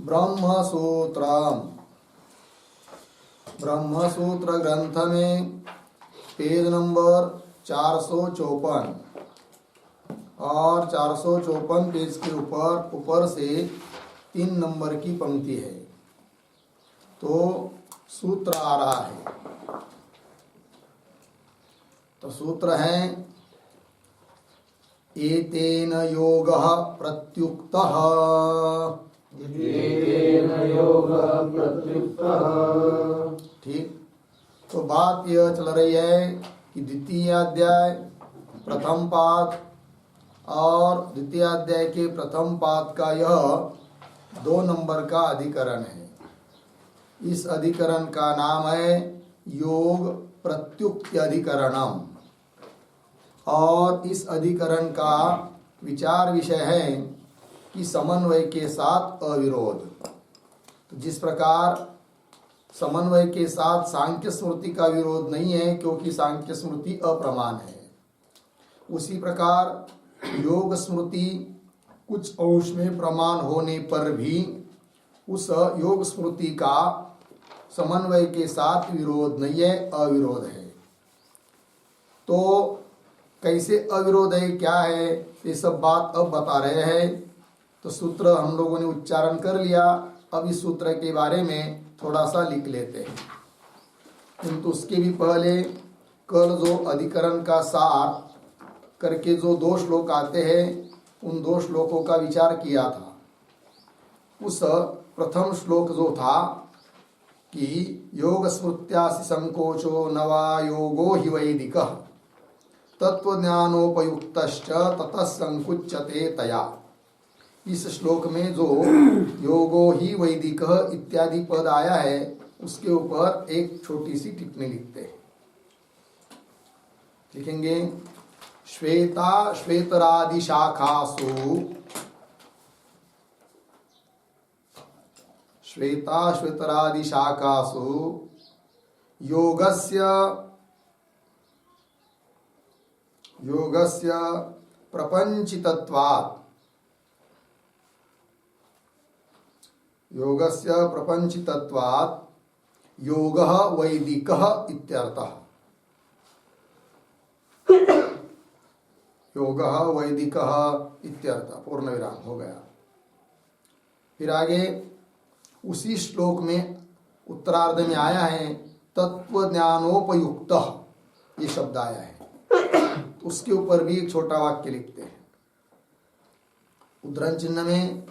ब्रह्मसूत्र ब्रह्मसूत्र ग्रंथ में page number 454 और 454 पेज के ऊपर से 3 नंबर की पंक्ति है। तो सूत्र आ रहा है। तो सूत्र है एतेन योगः प्रत्युक्तः। ठीक। तो बात यह चल रही है कि द्वितीय अध्याय प्रथम पाद और द्वितीय अध्याय के प्रथम पाद का यह 2 नंबर का अधिकरण है। इस अधिकरण का नाम है योग प्रत्युक्ति अधिकरणम और इस अधिकरण का विचार विषय है कि समन्वय के साथ अविरोध। तो जिस प्रकार समन्वय के साथ सांख्य स्मृति का विरोध नहीं है क्योंकि सांख्य स्मृति अप्रमाण है, उसी प्रकार योग स्मृति कुछ अंश में प्रमाण होने पर भी उस योग स्मृति का समन्वय के साथ विरोध नहीं है, अविरोध है। तो कैसे अविरोध है, क्या है, ये सब बात अब बता रहे हैं। तो सूत्र हम लोगों ने उच्चारण कर लिया। अब इस सूत्र के बारे में थोड़ा सा लिख लेते हैं, किंतु उसके भी पहले कल जो अधिकरण का सार करके जो 2 श्लोक आते हैं उन 2 श्लोकों का विचार किया था। उस प्रथम श्लोक जो था कि योग स्मृत्यासि संकोचो नवा योगो हि वैदिकः तत्वज्ञानोपयुक्तश्च ततः संकुच्यते तया। इस श्लोक में जो योगो ही वैदिकः इत्यादि पद आया है उसके ऊपर एक छोटी सी टिप्पणी लिखते हैं। लिखेंगे श्वेता श्वेतरादि शाखासु श्वेता श्वेतरादि शाखासु योगस्य प्रपंचितत्वात् योगः वैदिकः इत्यर्थः। योगः वैदिकः इत्यर्थः, पूर्ण विराम हो गया। फिर आगे उसी श्लोक में उत्तरार्ध में आया है तत्वज्ञानोपयुक्तः, ये शब्द आया है। उसके ऊपर भी एक छोटा वाक्य लिखते हैं। उद्धरण चिन्ह में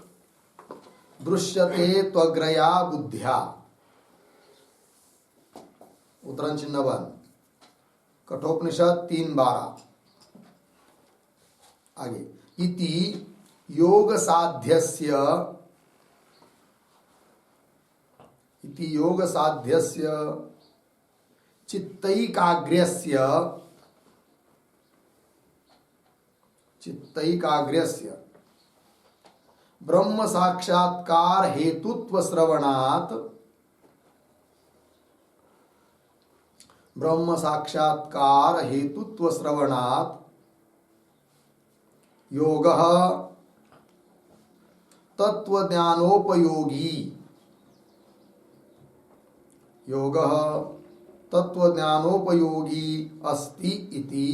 दृश्यते त्वग्रया बुद्ध्या, उद्धरण चिन्ह 1, कठोपनिषद 3:12। आगे इति योग साध्यस्य चित्तैकाग्र्यस्य ब्रह्म साक्षात्कार हेतुत्व श्रवणात् योगः तत्वज्ञानोपयोगी अस्ति इति।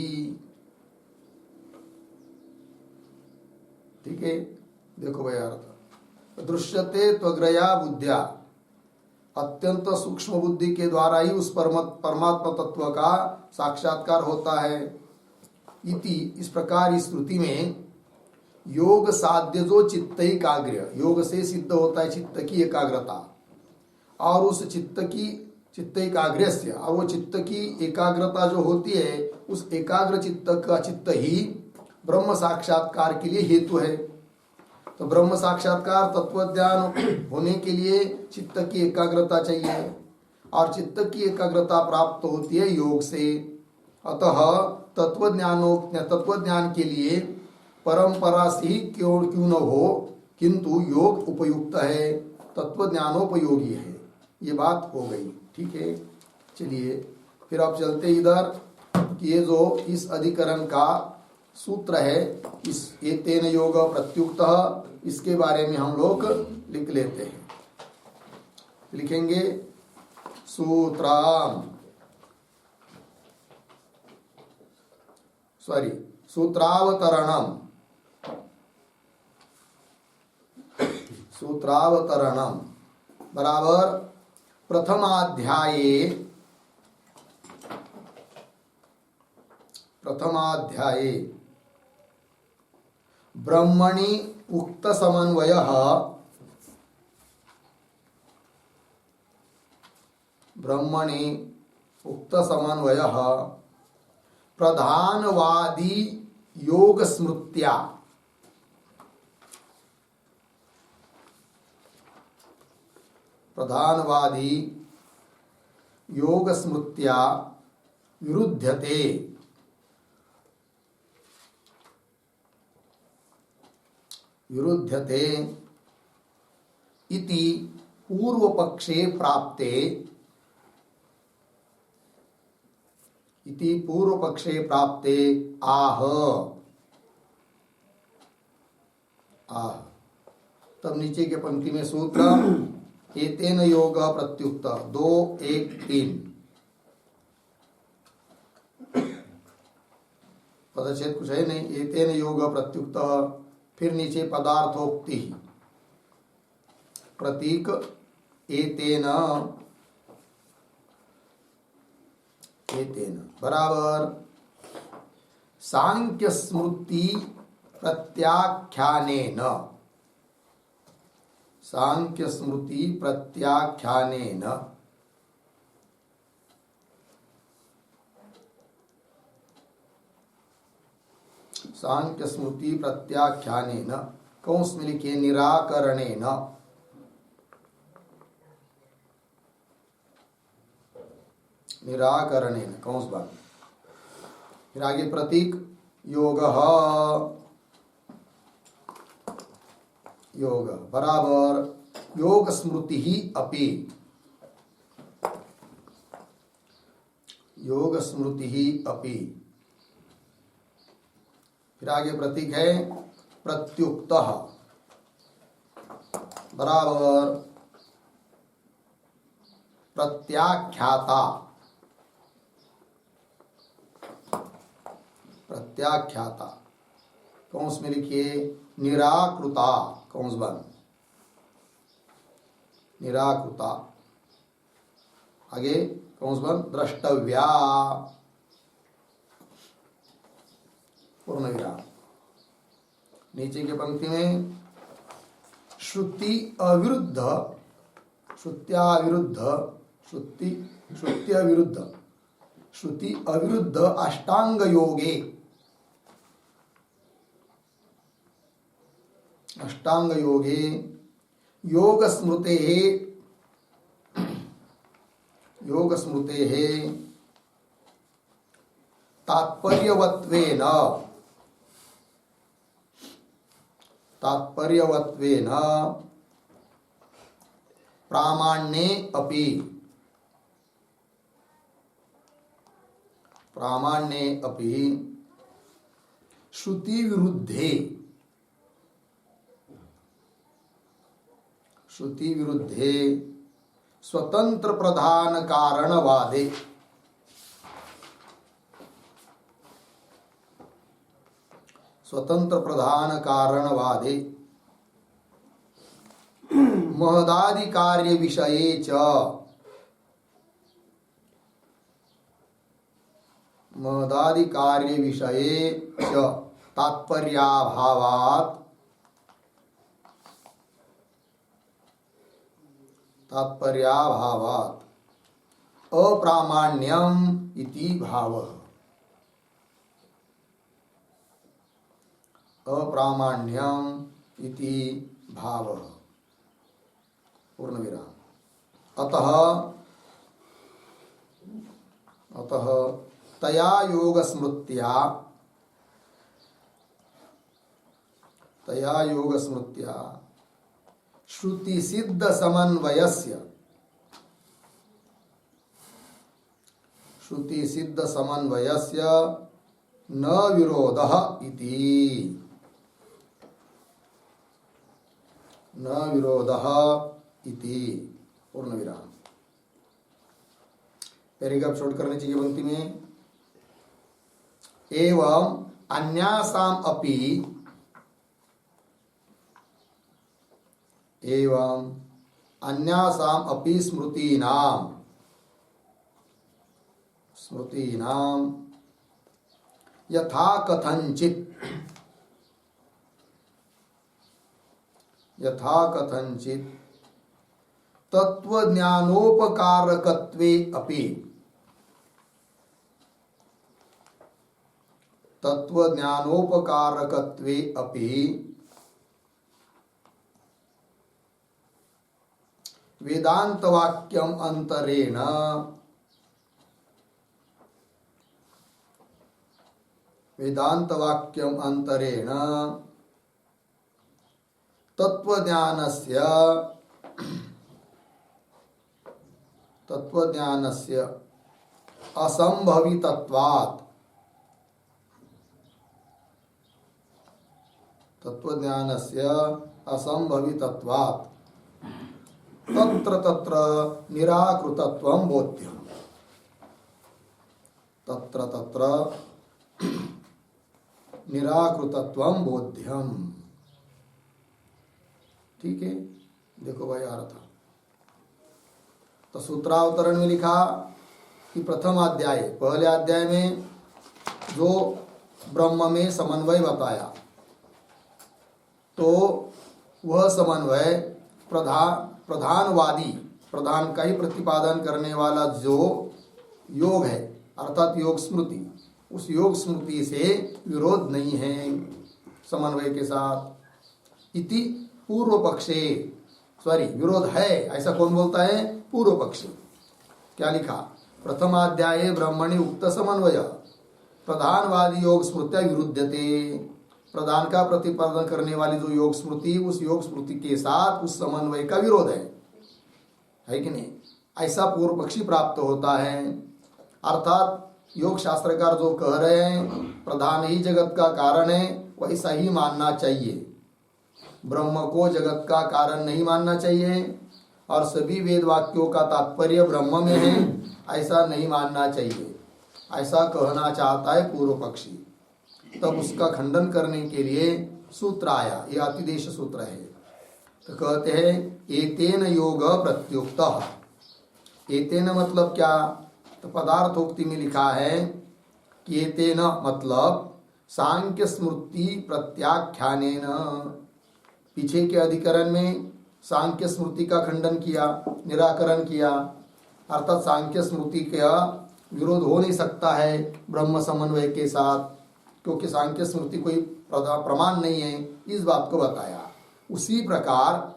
ठीक है, देखो भाई अर्थ। दृश्यते त्वग्रया बुद्ध्या, अत्यंत सूक्ष्म बुद्धि के द्वारा ही उस परमात्मा तत्व का साक्षात्कार होता है। इति, इस प्रकार इस श्रुति में योग साध्य जो चित्त एकाग्र, योग से सिद्ध होता है चित्त की एकाग्रता, और उस चित्त एकाग्रस्य, और वो चित्त की एकाग्रता जो होती है उस एकाग्र चित्त का चित्त ही ब्रह्म साक्षात्कार के लिए हेतु है। तो ब्रह्म साक्षात्कार तत्वज्ञान होने के लिए चित्त की एकाग्रता चाहिए, और चित्त की एकाग्रता प्राप्त होती है योग से। अतः तत्वज्ञान के लिए परंपरा से ही क्यों न हो, किंतु योग उपयुक्त है, तत्वज्ञानोपयोगी है। ये बात हो गई। ठीक है, चलिए फिर आप चलते इधर कि ये जो इस अधिकरण का सूत्र है, इस एतेन योग प्रत्युक्तः, इसके बारे में हम लोग लिख लेते हैं। लिखेंगे सूत्रावतरणम। सूत्रावतरणम बराबर प्रथमाध्याये ब्रह्मणि उक्त समन्वयः प्रधानवादी योग स्मृत्या विरुध्यते इति पूर्वपक्षे प्राप्ते आह। तब नीचे के पंक्ति में सूत्र एतेन योग प्रत्युक्त 2, 1, 3 पदच्छेद कुछ है नहीं। एतेन योग प्रत्युक्त, फिर नीचे पदार्थोक्ति प्रतीक एतेन बराबर सांख्य स्मृति प्रत्याख्यानेन सांख्य स्मृति प्रत्याख्यानेन कौंस में लिखिए निराकरणेन। कौंस बात। फिर आगे प्रतीक योग बराबर योग स्मृति ही अपि। फिर आगे प्रतीक है प्रत्युक्तः बराबर प्रत्याख्याता। कौंस में लिखिए निराकृता। कौंस बंद। निराकृता आगे कौंस बंद द्रष्टव्या पूर्ण विराम। नीचे की पंक्ति में श्रुति अविरुद्ध अष्टांग योगे योग स्मृतेः तात्पर्यवत्वेन प्रामाण्ये अपि श्रुति विरुद्धे स्वतंत्र प्रधान कारणवादे महदादि कार्य विषये च तात्पर्याभावात् अप्रामाण्यम इति भावः। पूर्ण विराम। अतः तया योग स्मृत्या श्रुति सिद्ध समन्वयस्य न विरोधः इति। न विरोधः इति पूर्ण विराम। पैराग्राफ शॉर्ट करने चाहिए पंक्ति में। एवं अन्यासाम अपि, एवं अन्यासाम अपि स्मृतीनाम, स्मृतीनाम यथा कथंचित, यथा कथंचित तत्वज्ञानोपकारकत्वे अपि, तत्वज्ञानोपकारकत्वे अपि वेदांतवाक्यम अंतरेण, वेदांतवाक्यम अंतरेण तत्वज्ञानस्य, तत्वज्ञानस्य असंभवितत्वात्, तत्वज्ञानस्य असंभवितत्वात् तत्र तत्र निराकृतत्वं बोध्यम्, तत्र तत्र निराकृतत्वं बोध्यम्। ठीक है, देखो भाई आ रहा था। तो सूत्रावतरण में लिखा कि प्रथम अध्याय, पहले अध्याय में जो ब्रह्म में समन्वय बताया, तो वह समन्वय प्रधानवादी, प्रधान का ही प्रतिपादन करने वाला जो योग है अर्थात योग स्मृति, उस योग स्मृति से विरोध नहीं है समन्वय के साथ। इति पूर्व पक्षे, सॉरी विरोध है ऐसा कौन बोलता है? पूर्व पक्षी। क्या लिखा? प्रथमाध्याये ब्रह्मणि उक्त समन्वय प्रधानवादी योग स्मृत्या विरुद्धते। प्रधान का प्रतिपादन करने वाली जो योग स्मृति, उस योग स्मृति के साथ उस समन्वय का विरोध है कि नहीं? ऐसा पूर्व पक्षी प्राप्त होता है। अर्थात योग शास्त्रकार जो कह रहे हैं प्रधान ही जगत का कारण है, वैसा ही मानना चाहिए। ब्रह्म को जगत का कारण नहीं मानना चाहिए और सभी वेद वाक्यों का तात्पर्य ब्रह्म में है, ऐसा नहीं मानना चाहिए, ऐसा कहना चाहता है पूर्व पक्षी। तब उसका खंडन करने के लिए सूत्र आया, ये अतिदेश सूत्र है। तो कहते हैं एतेन योग प्रत्युक्तः। एतेन मतलब क्या? तो पदार्थोक्ति में लिखा है कि एतेन मतलब सांख्य स्मृति प्रत्याख्यानेन। पीछे के अधिकरण में सांख्य स्मृति का खंडन किया, निराकरण किया, अर्थात सांख्य स्मृति का विरोध हो नहीं सकता है ब्रह्म समन्वय के साथ, क्योंकि सांख्य स्मृति कोई प्रमाण नहीं है, इस बात को बताया। उसी प्रकार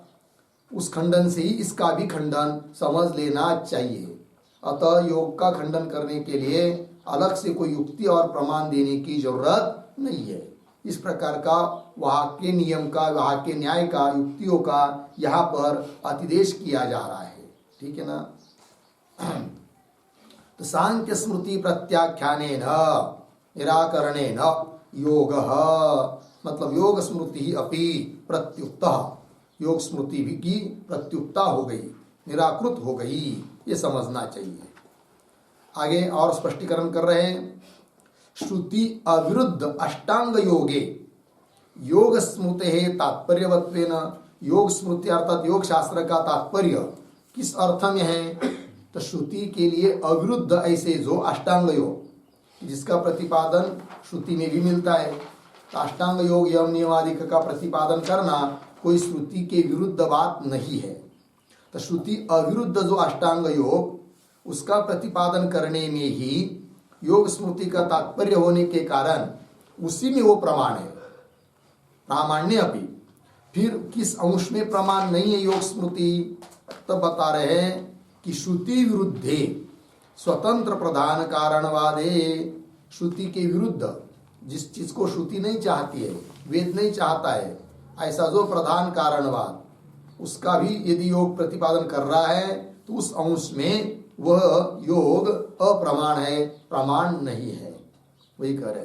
उस खंडन से ही इसका भी खंडन समझ लेना चाहिए। अतः योग का खंडन करने के लिए अलग से कोई युक्ति और प्रमाण देने की जरूरत नहीं है। इस प्रकार का वहाँ के नियम का, वहाँ के न्याय का, युक्तियों का यहाँ पर अतिदेश किया जा रहा है। ठीक है ना? तो सांख्य स्मृति प्रत्याख्यानेन निराकरणेन योगः मतलब योग स्मृति ही अपि प्रत्युक्तः, योग स्मृति भी की प्रत्युक्ता हो गई, निराकृत हो गई, ये समझना चाहिए। आगे और स्पष्टीकरण कर रहे हैं। श्रुति अविरुद्ध अष्टांग योगे योग स्मृते तात्पर्यवत्वेन। योग स्मृति अर्थात योग शास्त्र का तात्पर्य किस अर्थ में है? तो श्रुति के लिए अविरुद्ध ऐसे जो अष्टांग योग जिसका प्रतिपादन श्रुति में भी मिलता है, तो अष्टांग योग यम नियमादिक का प्रतिपादन करना कोई श्रुति के विरुद्ध बात नहीं है। तो श्रुति अविरुद्ध जो अष्टांग योग उसका प्रतिपादन करने में ही योग स्मृति का तात्पर्य होने के कारण उसी में वो प्रमाण है, प्रामाण्य अभी। फिर किस अंश में प्रमाण नहीं है योग स्मृति? तब बता रहे हैं कि श्रुति विरुद्धे स्वतंत्र प्रधान कारणवादे। श्रुति के विरुद्ध जिस चीज को श्रुति नहीं चाहती है, वेद नहीं चाहता है, ऐसा जो प्रधान कारणवाद, उसका भी यदि योग प्रतिपादन कर रहा है तो उस अंश में वह योग अप्रमाण है, प्रमाण नहीं है। वही कह रहे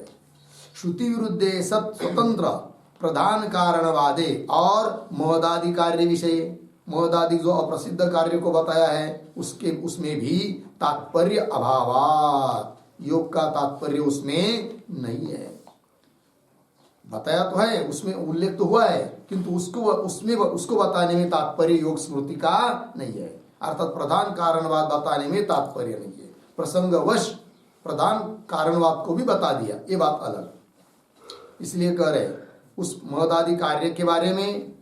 श्रुति विरुद्धे सत स्वतंत्र प्रधान कारणवादे और महदादि कार्य विषय, महदादि जो अप्रसिद्ध कार्य को बताया है उसमें भी तात्पर्य अभावात, योग का तात्पर्य उसमें नहीं है। बताया तो है, उसमें उल्लेख तो हुआ है, किंतु उसको बताने में तात्पर्य योग स्मृति का नहीं है, अर्थात प्रधान कारणवाद बताने में तात्पर्य नहीं है। प्रसंगवश प्रधान कारणवाद को भी बता दिया, ये बात अलग। इसलिए कह रहे उस महदादि कार्य के बारे में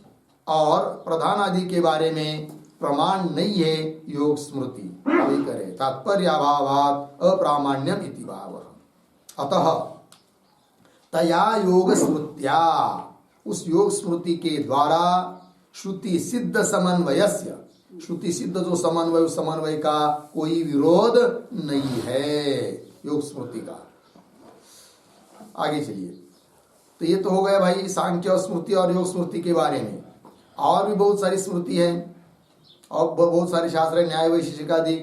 और प्रधान आदि के बारे में प्रमाण नहीं है योग स्मृति, वही करे तात्पर्य अभावात अप्रामाण्यम इति भाव। अतः तया योग स्मृत्या, उस योग स्मृति के द्वारा श्रुति सिद्ध समन्वयस्य, श्रुति सिद्ध जो समन्वय, उस समन्वय का कोई विरोध नहीं है योग स्मृति का। आगे चलिए, तो ये तो हो गया भाई सांख्य स्मृति और योग स्मृति के बारे में। और भी बहुत सारी स्मृति है और बहुत सारे शास्त्र है, न्याय वैशेषिक आदि,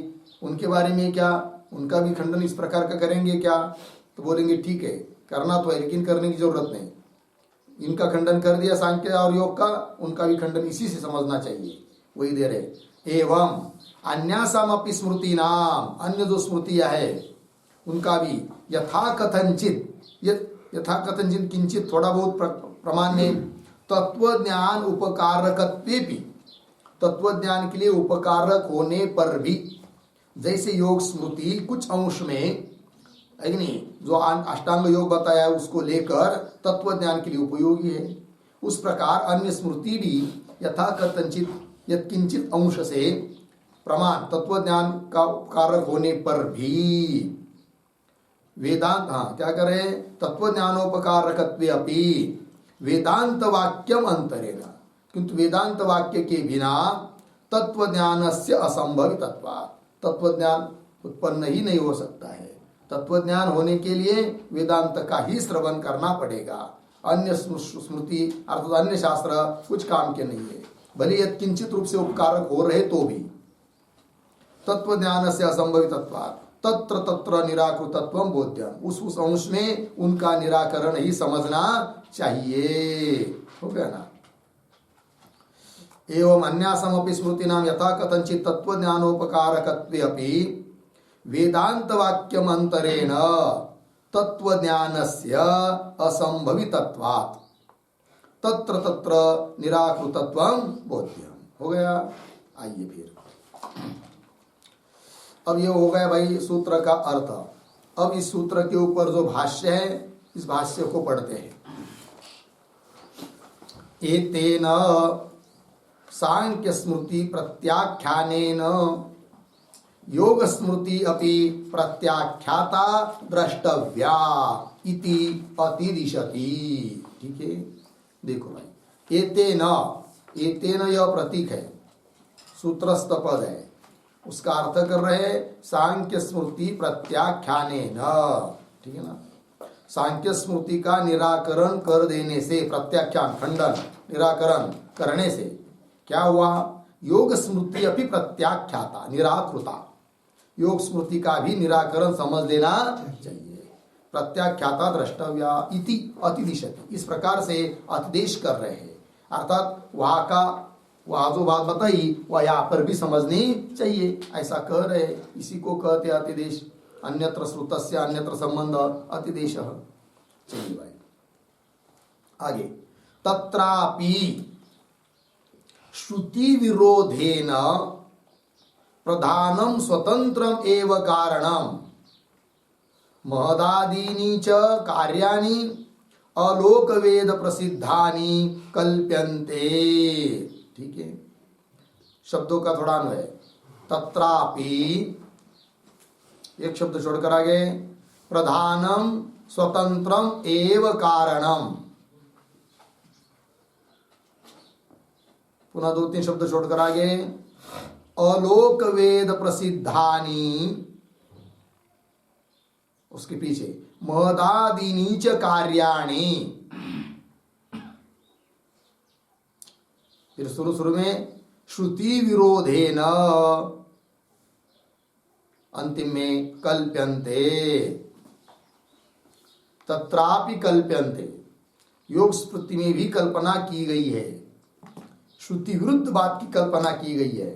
उनके बारे में क्या, उनका भी खंडन इस प्रकार का करेंगे क्या? तो बोलेंगे ठीक है, करना तो है लेकिन करने की जरूरत नहीं। इनका खंडन कर दिया सांख्य और योग का, उनका भी खंडन इसी से समझना चाहिए, वही दे रहे। एवं अन्यासामपि स्मृति नाम, अन्य जो स्मृतियां है उनका भी यथा कथनचित किंचित थोड़ा बहुत प्रमाण में तत्व ज्ञान उपकारकत्वेपि, तत्व ज्ञान के लिए उपकारक होने पर भी, जैसे योग स्मृति कुछ अंश में है नहीं, जो अष्टांग योग बताया है उसको लेकर तत्व ज्ञान के लिए उपयोगी है, उस प्रकार अन्य स्मृति भी यथा कथनचित यत्किंचित अंश से प्रमाण तत्व ज्ञान का उपकारक होने पर भी वेदांत, हाँ क्या करे, तत्व ज्ञानोपकारकत्वे अपि वेदांत वाक्यम अंतरेण, किंतु वेदांत वाक्य के बिना तत्व ज्ञान से असंभवितत्वात्, तत्व ज्ञान उत्पन्न ही नहीं हो सकता है। तत्व ज्ञान होने के लिए वेदांत का ही श्रवण करना पड़ेगा, अन्य स्मृति अर्थात अन्य शास्त्र कुछ काम के नहीं है, भले यत्किंचित रूप से उपकारक हो रहे तो भी। तत्व ज्ञान से असंभवितत्वात् तत्र तत्र निराकृतत्वम बोध्यम, उस अंश में उनका निराकरण ही समझना चाहिए। हो गया ना। एवं अन्यासमपि स्मृतीनां यथा कथंचित तत्व ज्ञानोपकारकत्वे अपि वेदांत वाक्यम अंतरेण तत्व ज्ञानस्य असंभवितत्वात् तत्र तत्र निराकृतत्वम बोध्यम। हो गया। आइए फिर अब ये हो गया भाई सूत्र का अर्थ। अब इस सूत्र के ऊपर जो भाष्य है, इस भाष्य को पढ़ते हैं। एतेन सांख्य स्मृति प्रत्याख्यानेन योग स्मृति अपि प्रत्याख्याता द्रष्टव्या इति अतिदिशति। ठीक है, देखो भाई, एतेन, एतेन यह प्रतीक है, सूत्रस्थ पद है, उसका अर्थ कर रहे सांख्य स्मृति प्रत्याख्यानेन। ठीक है ना, सांख्य स्मृति का निराकरण कर देने से, प्रत्याख्यान खंडन निराकरण करने से क्या हुआ, योग स्मृति अपि प्रत्याख्याता निराकृता, योग स्मृति का भी निराकरण समझ लेना चाहिए। प्रत्याख्याता द्रष्टव्या इति अतिदिशति, इस प्रकार से अतिदेश कर रहे हैं, अर्थात वहाँ जो बात बताई वह यहाँ पर भी समझनी चाहिए, ऐसा कह रहे, इसी को कहते अतिदेश। अन्यत्र श्रुतस्य अन्यत्र संबंध अतिदेश। चलिए भाई आगे। तत्रापि श्रुति विरोधेन प्रधानम स्वतंत्रम एव कारणम महदादीनि च कार्याणि अलोक वेद प्रसिद्धानि कल्प्यन्ते। ठीक है, शब्दों का थोड़ा अन्वय। तत्रापि एक शब्द छोड़कर आगे, प्रधानम स्वतंत्रम एव कारणम, पुनः 2-3 शब्द छोड़कर आगे, अलोक वेद प्रसिद्धानि, उसके पीछे महदादीनि च कार्याणि। फिर शुरू में श्रुति विरोधेन, अंतिम में कल्प्यन्ते। तत्रापि कल्प्यन्ते, योग स्मृति में भी कल्पना की गई है, श्रुति विरुद्ध बात की कल्पना की गई है।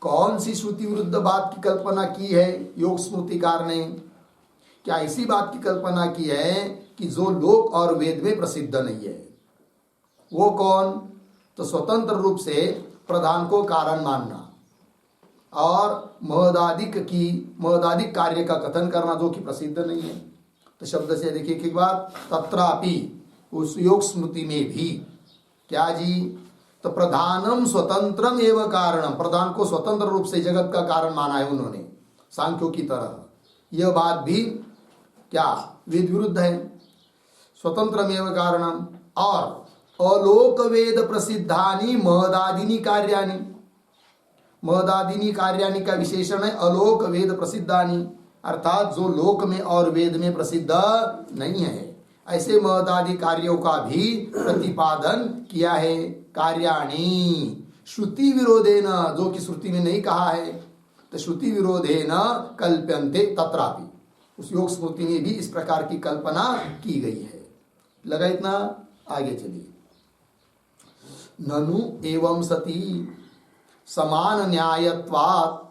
कौन सी श्रुति विरुद्ध बात की कल्पना की है योग स्मृतिकार ने? क्या इसी बात की कल्पना की है कि जो लोक और वेद में प्रसिद्ध नहीं है? वो कौन? तो स्वतंत्र रूप से प्रधान को कारण मानना और महदादिक कार्य का कथन करना जो कि प्रसिद्ध नहीं है। तो शब्द से देखिए एक बात, तत्रापि उस योग स्मृति में भी क्या जी? तो प्रधानम स्वतंत्रम एवं कारणम, प्रधान को स्वतंत्र रूप से जगत का कारण माना है उन्होंने सांख्यों की तरह। यह बात भी क्या वेद विरुद्ध है? स्वतंत्रम एवं कारणम। और अलोक वेद प्रसिद्धानि महदादिनी कार्याणि, महदादिनी कार्याणि का विशेषण है अलोक वेद प्रसिद्धानि, अर्थात जो लोक में और वेद में प्रसिद्ध नहीं है ऐसे महदादि कार्यों का भी प्रतिपादन किया है। कार्याणि श्रुति विरोधेन, जो कि श्रुति में नहीं कहा है, तो श्रुति विरोधेन कल्प्यन्ते तत्रापि, उस योग स्मृति में भी इस प्रकार की कल्पना की गई है। लगा इतना? आगे चलिए। ननु एवं सती समान न्यायत्वात्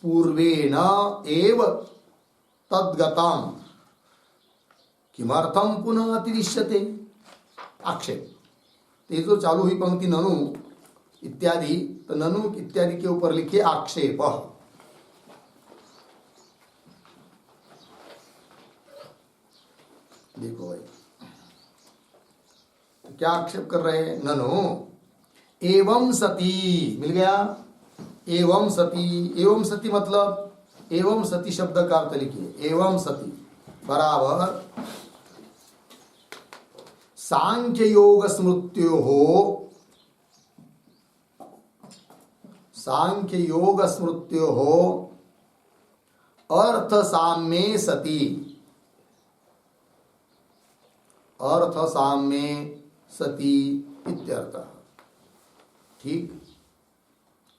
पूर्वेण एव तद्गतम् किमर्थम पुनः अतिरिष्यते। आक्षेप। तो ये जो चालू हुई पंक्ति ननु इत्यादि, तो ननु इत्यादि के ऊपर लिखिए आक्षेप। देखो भाई तो क्या आक्षेप कर रहे हैं? ननु एवं सती, मिल गया? एवं सती, एवं सती मतलब एवं सती शब्द का अर्थ लिखिए। एवं सती बराबर सांख्य योग स्मृत्यो हो, सांख्य योग स्मृत्यो हो अर्थ साम्ये सती, अर्थ साम्ये सती इत्यर्थः। ठीक?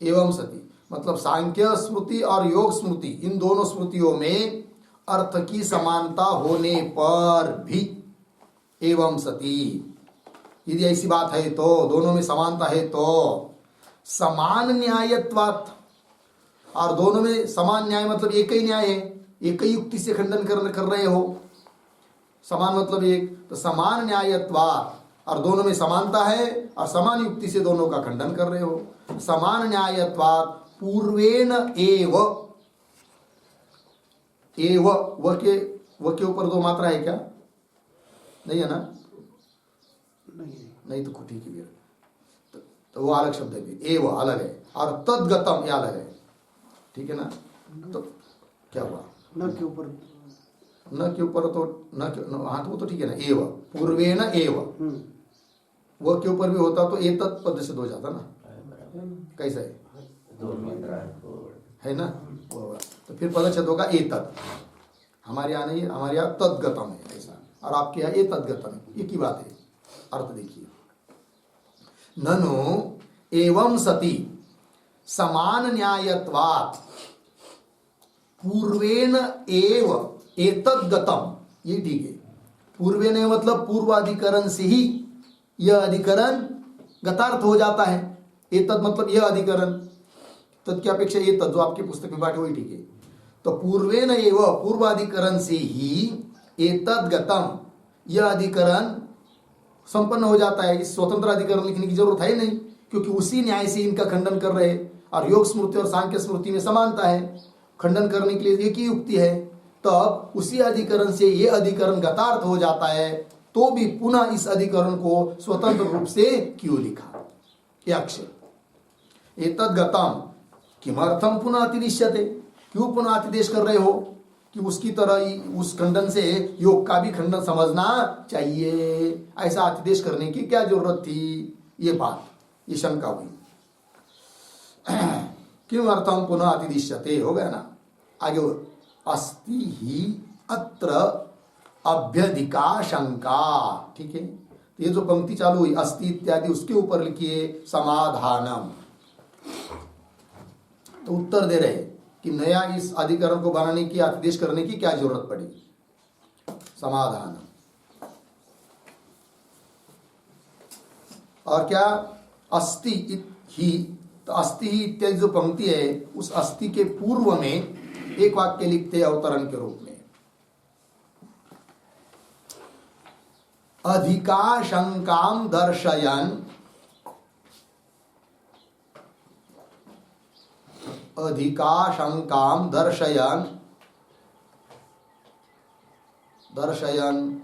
एवं सती मतलब सांख्य स्मृति और योग स्मृति, इन दोनों स्मृतियों में अर्थ की समानता होने पर भी एवं सती, यदि ऐसी बात है तो, दोनों में समानता है तो समान न्यायत्वात्, और दोनों में समान न्याय मतलब एक ही न्याय है, एक ही युक्ति से खंडन कर रहे हो। समान मतलब एक, तो समान न्यायत्वात्, और दोनों में समानता है और समान युक्ति से दोनों का खंडन कर रहे हो। समान न्यायत्वात् पूर्वेण एव, एव व के ऊपर दो मात्रा है क्या? नहीं है ना? नहीं तो ठीक है। तो वो अलग शब्द है, एव अलग है और तद्गतम ये अलग है। ठीक है ना? तो क्या हुआ? न के ऊपर, न के ऊपर तो न, हाँ तो वो तो ठीक है ना। एव पूर्वेण एव, वो के ऊपर भी होता तो एतत् पद से हो जाता ना। कैसा है? है ना? तो फिर पदच्छेद होगा एतत्। हमारे यहाँ नहीं है, हमारे यहाँ तद्गतम है ऐसा, और आपके यहाँ ये तद्गतम है। एक ही बात है। अर्थ देखिए, ननु एवं सती समान न्यायत्वात् पूर्वेण एव एतद्गतम, ये ठीक है। पूर्वेण मतलब पूर्वाधिकरण से ही यह अधिकरण गतार्थ हो जाता है। एतद मतलब यह अधिकरण, तद की अपेक्षा ये तद जो आपकी पुस्तक में बांटे वही ठीक है। तो पूर्वेण एव पूर्वाधिकरण से ही एतद गतम, यह अधिकरण संपन्न हो जाता है। इस स्वतंत्र अधिकरण लिखने की जरूरत है नहीं, क्योंकि उसी न्याय से इनका खंडन कर रहे हैं। और योग स्मृति और सांख्य स्मृति में समानता है, खंडन करने के लिए एक ही युक्ति है। तब उसी अधिकरण से ये अधिकरण गतार्थ हो जाता है, तो भी पुनः इस अधिकरण को स्वतंत्र रूप से क्यों लिखा? ये आक्षेप। एतद् गतम किमर्थम पुनः अतिरिष्यते, क्यों पुनः अतिदेश कर रहे हो? कि उसकी तरह ही उस खंडन से योग का भी खंडन समझना चाहिए, ऐसा अतिदेश करने की क्या जरूरत थी? ये बात, ये शंका हुई। क्यों अर्थम पुनः अतिदिश्यते हो गया ना। आगे अस्ति ही अत्र अभ्यधिका शंका। ठीक है, तो ये जो पंक्ति चालू हुई अस्ति इत्यादि, उसके ऊपर लिखिए समाधानम। तो उत्तर दे रहे कि नया इस अधिकरण को बनाने की, अतिदेश करने की क्या जरूरत पड़ी? समाधान। और क्या अस्ति ही, तो अस्ति ही इत्यादि जो पंक्ति है उस अस्ति के पूर्व में एक वाक्य लिखते अवतरण के रूप में, अधिकाशंकाम दर्शयन्, अधिकाशंकाम दर्शयन् दर्शयन्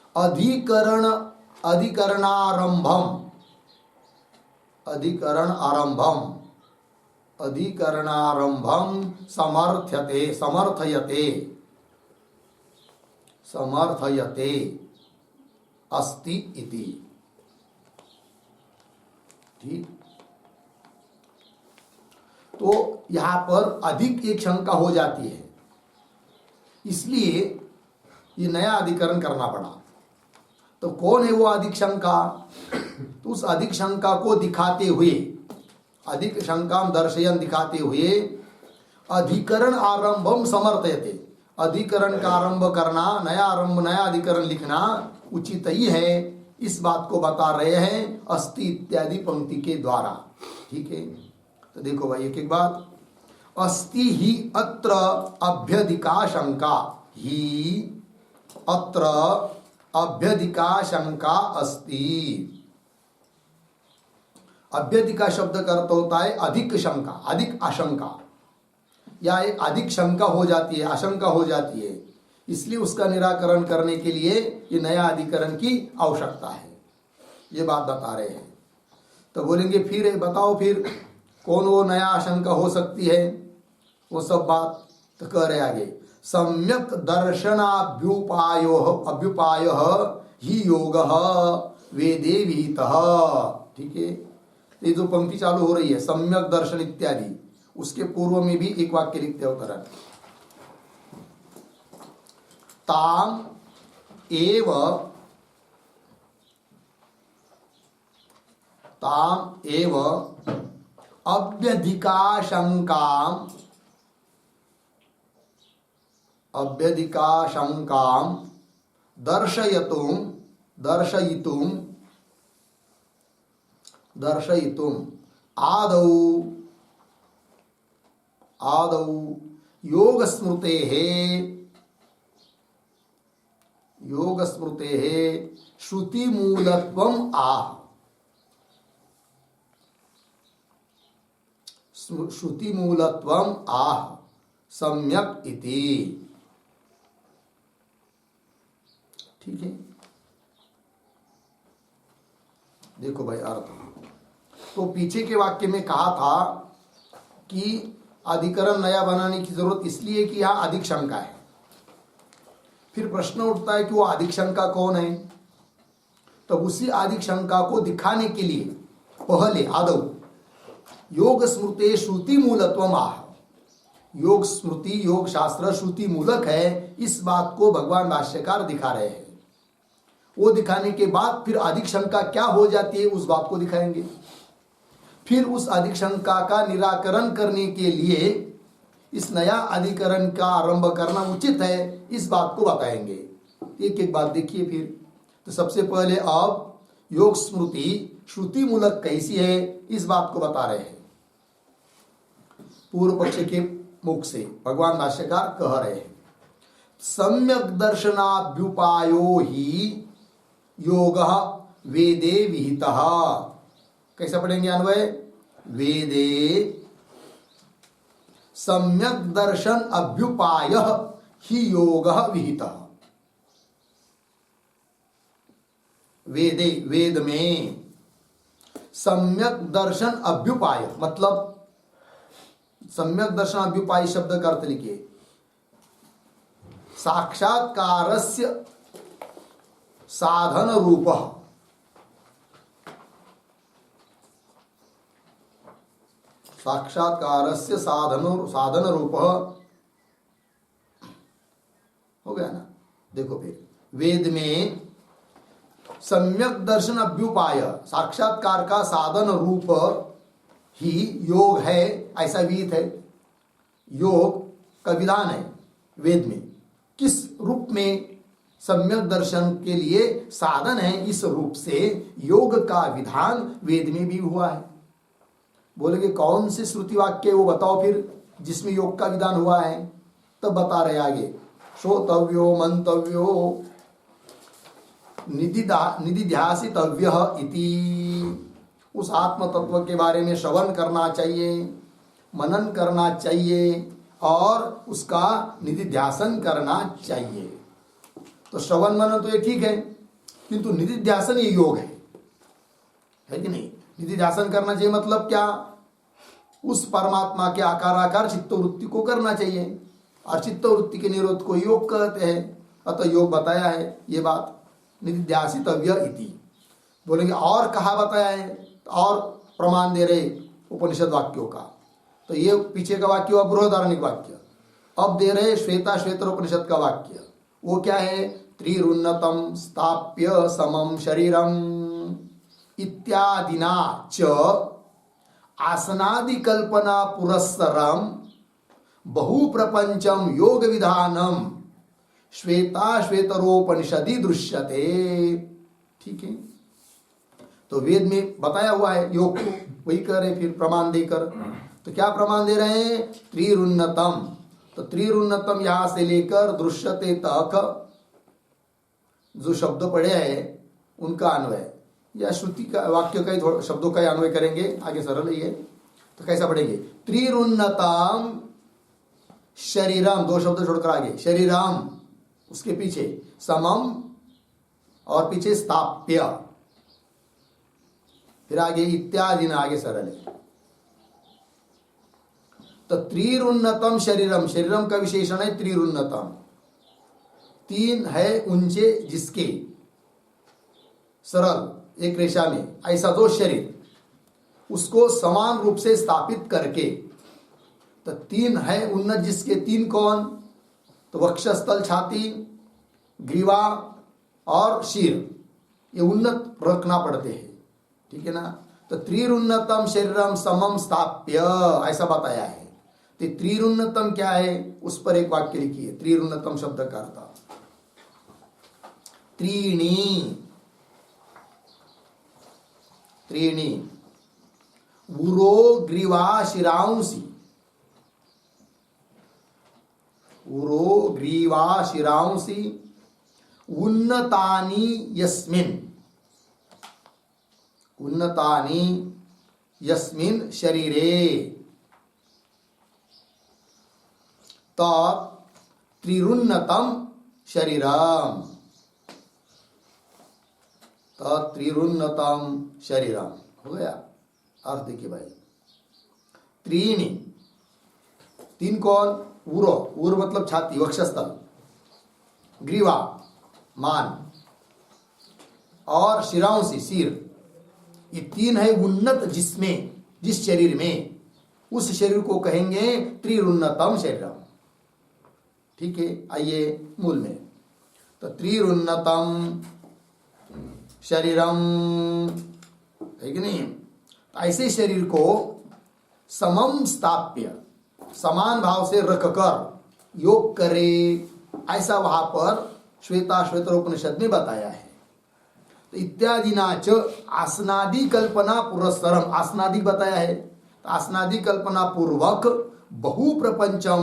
अधिकरणारंभम समर्थयते अस्ति इति। ठीक, तो यहां पर अधिक एक शंका हो जाती है, इसलिए ये नया अधिकरण करना पड़ा। तो कौन है वो अधिक शंका? तो उस अधिक शंका को दिखाते हुए, अधिक शंकाम दर्शयन दिखाते हुए, अधिकरण आरंभम समर्थयते, अधिकरण का आरंभ करना, नया आरंभ, नया अधिकरण लिखना उचित ही है, इस बात को बता रहे हैं अस्ति इत्यादि पंक्ति के द्वारा। ठीक है, तो देखो भाई एक एक बात। अस्ति ही अत्र अभ्यधिका शंका, ही अत्र अभ्यधिका शंका अस्ति। अभ्यधिका शब्द का अर्थ होता है अधिक शंका, अधिक आशंका, या एक अधिक शंका हो जाती है, आशंका हो जाती है, इसलिए उसका निराकरण करने के लिए ये नया अधिकरण की आवश्यकता है, ये बात बता रहे हैं। तो बोलेंगे फिर बताओ फिर कौन वो नया आशंका हो सकती है, वो सब बात तो कह रहे आगे। सम्यक दर्शनाभ्युपायो अभ्युपाय ही योग वेदे विहितः। ठीक है, ये जो पंक्ति चालू हो रही है सम्यक दर्शन इत्यादि, उसके पूर्व में भी एक वाक्य लिखते हो तरह, ताम एव अभ्यधिकाशंकाम दर्शयितुम आदौ योग स्मृतेः श्रुति मूलत्वम आह, श्रुति मूलत्वम आह सम्यक इति। ठीक है, देखो भाई अर्थ। तो पीछे के वाक्य में कहा था कि अधिकरण नया बनाने की जरूरत इसलिए कि यहां अधिक शंका है। फिर प्रश्न उठता है कि वो अधिक शंका कौन है? तो उसी अधिक शंका को दिखाने के लिए पहले आदौ योग स्मृते श्रुति मूलत्वम आह, योग स्मृति, योग शास्त्र श्रुति मूलक है, इस बात को भगवान भाष्यकार दिखा रहे हैं। वो दिखाने के बाद फिर अधिक शंका क्या हो जाती है उस बात को दिखाएंगे। फिर उस अधिक शंका का निराकरण करने के लिए इस नया अधिकरण का आरंभ करना उचित है, इस बात को बताएंगे। एक एक बात देखिए फिर। तो सबसे पहले अब योग स्मृति श्रुति मूलक कैसी है इस बात को बता रहे हैं। पूर्व पक्ष के मुख से भगवान भाष्यकार कह रहे हैं, सम्यक दर्शनाभ्युपायो ही योगः वेदे विहितः। कैसा पढ़ेंगे अन्वय? वेदे सम्यक दर्शन अभ्युपाय ही योगः विहितः। वेदे, वेद में सम्यक दर्शन अभ्युपाय, मतलब सम्यक दर्शन अभ्युपाय शब्द का अर्थ लिखिए साक्षात्कारस्य साधन रूपः, साक्षात्कारस्य साधन रूपः हो गया ना। देखो फिर वेद में सम्यक दर्शन अभ्युपाय, साक्षात्कार का साधन रूप ही योग है, ऐसा विहित है। योग का विधान है वेद में। किस रूप में? सम्यक दर्शन के लिए साधन है। इस रूप से योग का विधान वेद में भी हुआ है। बोलेगे कौन से श्रुति वाक्य वो बताओ फिर जिसमें योग का विधान हुआ है। तब बता रहे आगे, श्रोतव्यो मंतव्यो निधिध्यासितव्य इति। उस आत्म तत्व के बारे में श्रवण करना चाहिए, मनन करना चाहिए और उसका निधिध्यासन करना चाहिए। तो श्रवण मनन तो ये ठीक है, किंतु निधिध्यासन ये योग है कि नहीं। निधिध्यासन करना चाहिए मतलब क्या, उस परमात्मा के आकार चित्तवृत्ति को करना चाहिए, और चित्तवृत्ति के निरोध को योग कहते हैं। अतः योग बताया है ये बात, निधिध्यासितव्य इति। बोलेंगे और कहा बताया है, और प्रमाण दे रहे उपनिषद वाक्यों का। तो ये पीछे का वाक्य हुआ बृहदारण्यक वाक्य। अब दे रहे श्वेताश्वेतर उपनिषद का वाक्य। वो क्या है, त्रिरुन्नतम स्थाप्य समम शरीरम इत्यादिना च आसनादि कल्पना पुरस्सरम बहु प्रपंचम योग विधानम श्वेताश्वेतरोपनिषदि दृश्यते। ठीक है, तो वेद में बताया हुआ है योग को, वही कह रहे फिर प्रमाण देकर। तो क्या प्रमाण दे रहे हैं, त्रिरुन्नतम। तो त्रिरुन्नतम यहां से लेकर दृश्यते तक जो शब्द पढ़े हैं उनका अन्वय, या श्रुति का वाक्य का ही शब्दों का ही अन्वय करेंगे। आगे सरल ही है, तो कैसा पढ़ेंगे, त्रिरुन्नतम शरीरम, दो शब्द छोड़कर आगे शरीरम, उसके पीछे समम और पीछे स्थाप्य, फिर आगे इत्यादि ना, आगे सरल है। तो त्रिरुन्नतम शरीरम, शरीरम का विशेषण है त्रिरुन्नतम, तीन है ऊंचे जिसके, सरल एक रेशा में, ऐसा दो शरीर उसको समान रूप से स्थापित करके। तो तीन है उन्नत जिसके, तीन कौन, तो वक्षस्थल, छाती, ग्रीवा और शीर, ये उन्नत रखना पड़ते हैं। ठीक है ना। तो त्रिरुन्नतम शरीरम समम स्थाप्य ऐसा बताया है। तो त्रिरुन्नतम क्या है, उस पर एक वाक्य लिखिए। त्रिरुन्नतम शब्द का अर्थ त्रीणी, त्रीणी उरो ग्रीवा शिरांसी, उरो ग्रीवा शिरांसी उन्नतानि यस्मिन्, उन्नतानि यस्मिन् शरीरे त्रिरुन्नतम शरीरम, त्रिरुन्नतम शरीरम। हो गया अर्थ देखिए भाई। त्रीणी, तीन कौन, उरो, उर मतलब छाती वक्षस्थल, ग्रीवा मान और शिरांसी सिर, ये तीन है उन्नत जिसमें, जिस शरीर में, उस शरीर को कहेंगे त्रिरुन्नतम शरीरम। ठीक है, आइए मूल में। तो त्रिरुन्नतम शरीरम है कि नहीं। ऐसे शरीर को समम स्थाप्य, समान भाव से रखकर योग करे, ऐसा वहां पर श्वेताश्वेतरोपनिषद में बताया है। तो इत्यादि नाच आसनादि कल्पना पुरस्सरम, आसनादि बताया है, तो आसनादि कल्पना पूर्वक बहु प्रपंचम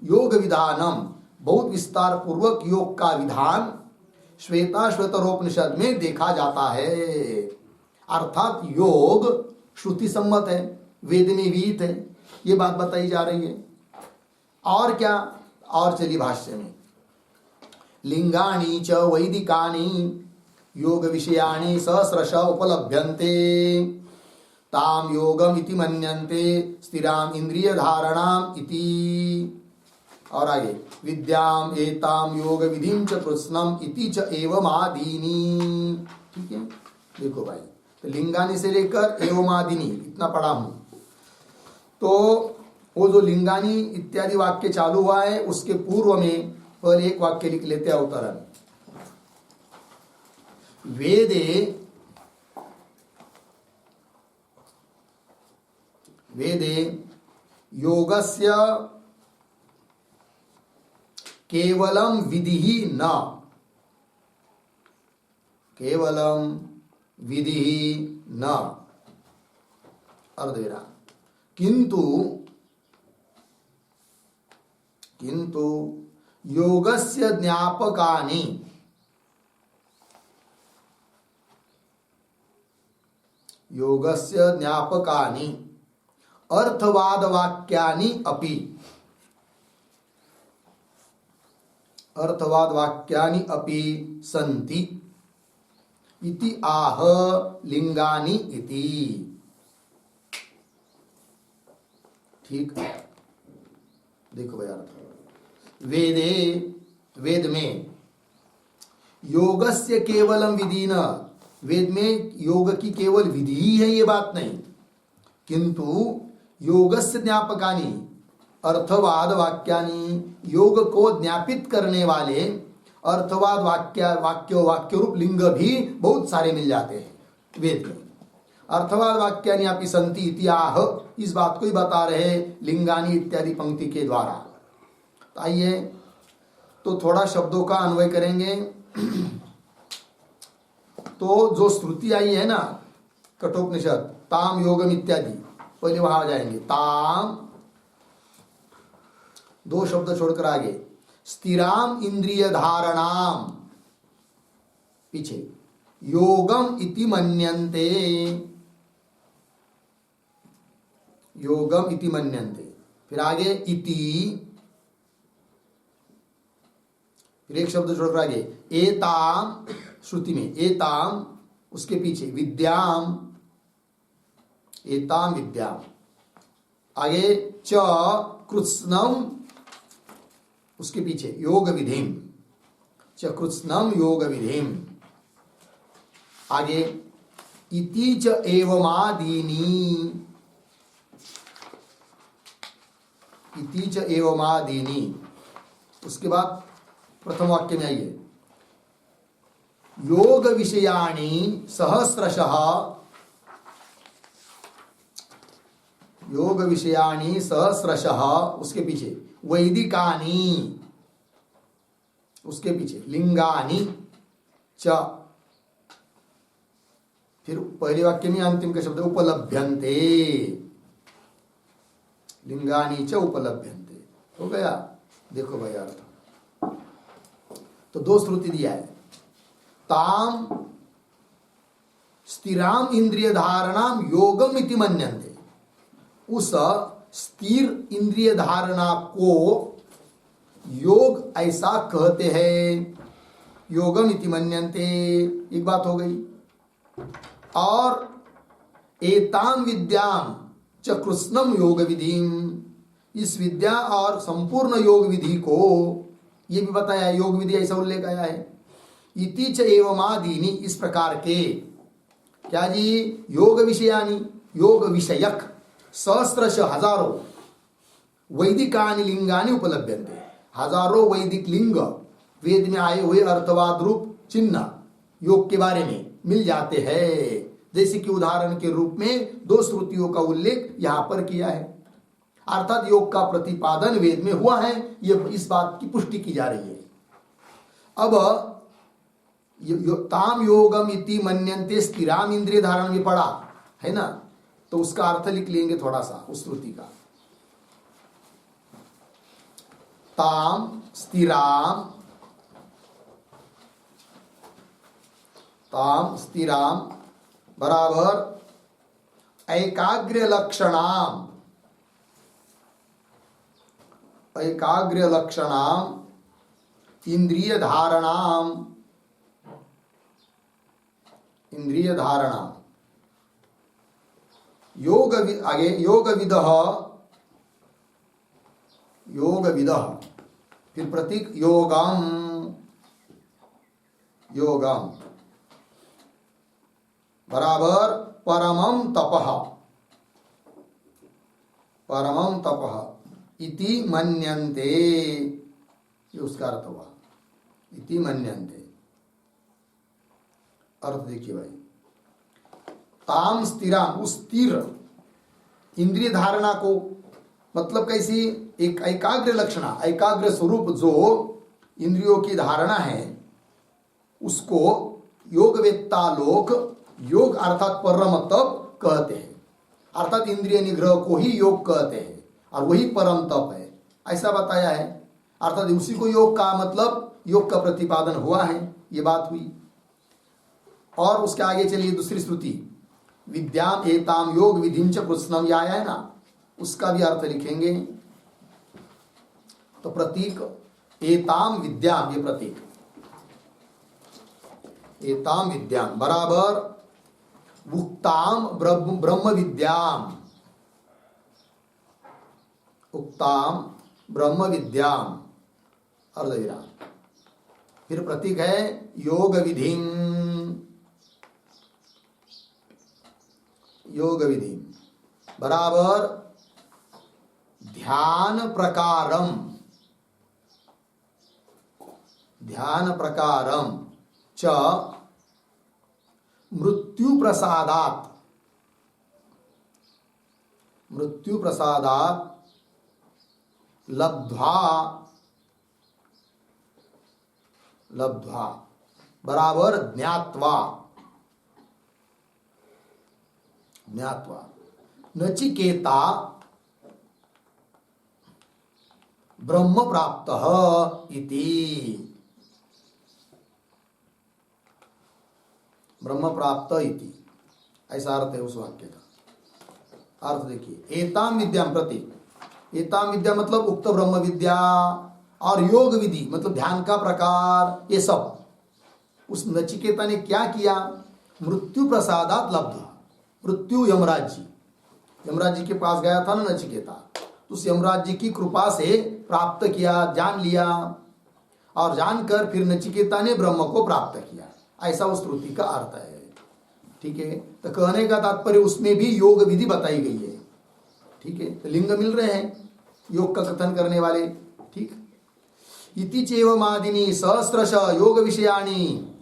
योग विधानम, बहुत विस्तार पूर्वक योग का विधान श्वेताश्वेतरोपनिषद में देखा जाता है। अर्थात योग श्रुति सम्मत है, वेद में विहित है, ये बात बताई जा रही है। और क्या, और चलिए भाष्य में, लिंगानि च वैदिकानि योग विषयाणि सहस्रश उपलभ्यन्ते ताम योगम इति मन्यन्ते स्थिराम इंद्रिय धारणाम इति। और आगे विद्याम एताम योग विधिं च कृत्स्नम इति च एवमादीनि। ठीक है, देखो भाई, तो लिंगानि से लेकर एवमादीनि इतना पढ़ा हूं। तो वो जो लिंगानि इत्यादि वाक्य चालू हुआ है, उसके पूर्व में पर एक वाक्य लिख लेते हैं अवतरण। वेदे वेदे योगस्य केवलम विधि न केवलम विधि न अर्धविराम किंतु योगस्य ज्ञापकानि अर्थवाद वाक्यानि अपि सन्ति इति आह लिंगानि इति। ठीक है, देखो भैया, वेद में योगस्य केवलम विधि न, वेद में योग की केवल विधि ही है ये बात नहीं, किंतु योगस्य ज्ञापकानि अर्थवाद वाक्यानि, योग को ज्ञापित करने वाले अर्थवाद वाक्य रूप लिंग भी बहुत सारे मिल जाते हैं वेद में। अर्थवाद वाक्यानि अपि सन्ति इति आह, इस बात को ही बता रहे लिंगानि इत्यादि पंक्ति के द्वारा। तो आइए तो थोड़ा शब्दों का अन्वय करेंगे। तो जो श्रुति आई है ना कठोपनिषद, ताम योगम इत्यादि, पहले वहां आ जाएंगे। ताम, दो शब्द छोड़कर आगे, स्थिराम इंद्रिय धारणाम, पीछे योगम इति मन्यन्ते, योगम इति मन्यन्ते, फिर आगे इति, फिर एक शब्द छोड़कर आगे एताम, श्रुति में एताम, उसके पीछे विद्याम, एताम विद्याम, आगे च कृत्स्नम, उसके पीछे योग विधिम, च कृत्स्नम योग विधिम, आगे इति च एवमादीनि, इति च एवमादीनि, उसके बाद प्रथम वाक्य में आइए, योग विषयाणि सहस्रशः, योग विषयाणि सहस्रशः, उसके पीछे वैदिकानि, उसके पीछे लिंगानि च, फिर पहले वाक्य में अंतिम का शब्द उपलभ्यन्ते, लिंगानि च उपलभ्यन्ते, हो गया। देखो भाई अर्थ, तो दो श्रुति दिया है, ताम स्थिराम इंद्रिय धारणाम योगम इति मन्यन्ते, उस स्थिर इंद्रिय धारणा को योग ऐसा कहते हैं, योगम इति मन्यन्ते, एक बात हो गई। और एताम विद्याम च कृत्स्नम योग विधिम, इस विद्या और संपूर्ण योग विधि को, ये भी बताया है योग विधि ऐसा उल्लेख आया है। इति च एवमादीनि, इस प्रकार के, क्या जी, योग विषयानि, योग विषयक सहस्रश हजारों वैदिकानि लिंगानि उपलभ्यन्ते, हजारों वैदिक लिंग वेद में आए हुए अर्थवाद रूप चिन्ह योग के बारे में मिल जाते हैं। जैसे कि उदाहरण के रूप में दो श्रुतियों का उल्लेख यहां पर किया है, अर्थात योग का प्रतिपादन वेद में हुआ है, ये इस बात की पुष्टि की जा रही है। अब ताम योगम इति मन्यन्ते स्थिराम इंद्रिय धारण में पड़ा है ना, तो उसका अर्थ लिख लेंगे थोड़ा सा उस श्रुति का। ताम स्थिराम, ताम स्थिराम बराबर एकाग्र लक्षणाम, एकाग्र लक्षणाम इंद्रिय धारणाम, इंद्रिय धारणा, योग आगे योग विदः, योग विदः, फिर प्रतीक योगम, योगम बराबर परमम तपः, परमम तपः इति मन्यन्ते, ये उसका अर्थ हुआ, इति मन्यन्ते। अर्थ देखिए भाई, ताम स्थिराम, उस स्थिर इंद्रिय धारणा को, मतलब कैसी, एक एकाग्र लक्षणा, एकाग्र स्वरूप जो इंद्रियों की धारणा है, उसको योगवेत्ता लोग योग अर्थात परम तप कहते हैं, अर्थात इंद्रिय निग्रह को ही योग कहते हैं और वही परम तप है, ऐसा बताया है। अर्थात उसी को योग का मतलब योग का प्रतिपादन हुआ है, ये बात हुई। और उसके आगे चलिए दूसरी श्रुति, विद्याम एताम योग विधिं च कृष्णम, ये आया है ना, उसका भी अर्थ लिखेंगे। तो प्रतीक एताम विद्याम, ये प्रतीक एताम विद्याम बराबर उक्ताम ब्रह्म विद्याम, उक्ताम ब्रह्म विद्याम अर्धविराम। फिर प्रतीक है योग विधि, योग विधि बराबर ध्यान प्रकारम, ध्यान प्रकारम च मृत्यु प्रसादात, मृत्यु प्रसादात लब्ध्वा, लब्ध्वा बराबर ज्ञात्वा, ज्ञात्वा नचिकेता ब्रह्म प्राप्तः इति, ब्रह्म प्राप्त इति, ऐसा अर्थ है उस वाक्य का। अर्थ देखिए, एताम विद्याम प्रति, एताम विद्या मतलब उक्त ब्रह्म विद्या, और योग विधि मतलब ध्यान का प्रकार, ये सब उस नचिकेता ने क्या किया, मृत्यु प्रसादात लब्ध, मृत्यु यमराज जी, यमराज जी के पास गया था ना नचिकेता, तो उस यमराज जी की कृपा से प्राप्त किया, जान लिया, और जानकर फिर नचिकेता ने ब्रह्म को प्राप्त किया, ऐसा उस श्रुति का अर्थ है। ठीक है, तो कहने का तात्पर्य उसमें भी योग विधि बताई गई है। ठीक है, तो लिंग मिल रहे हैं योग का कथन करने वाले। ठीक, इति चेवमादिनी सहस्रश योग विषयाणि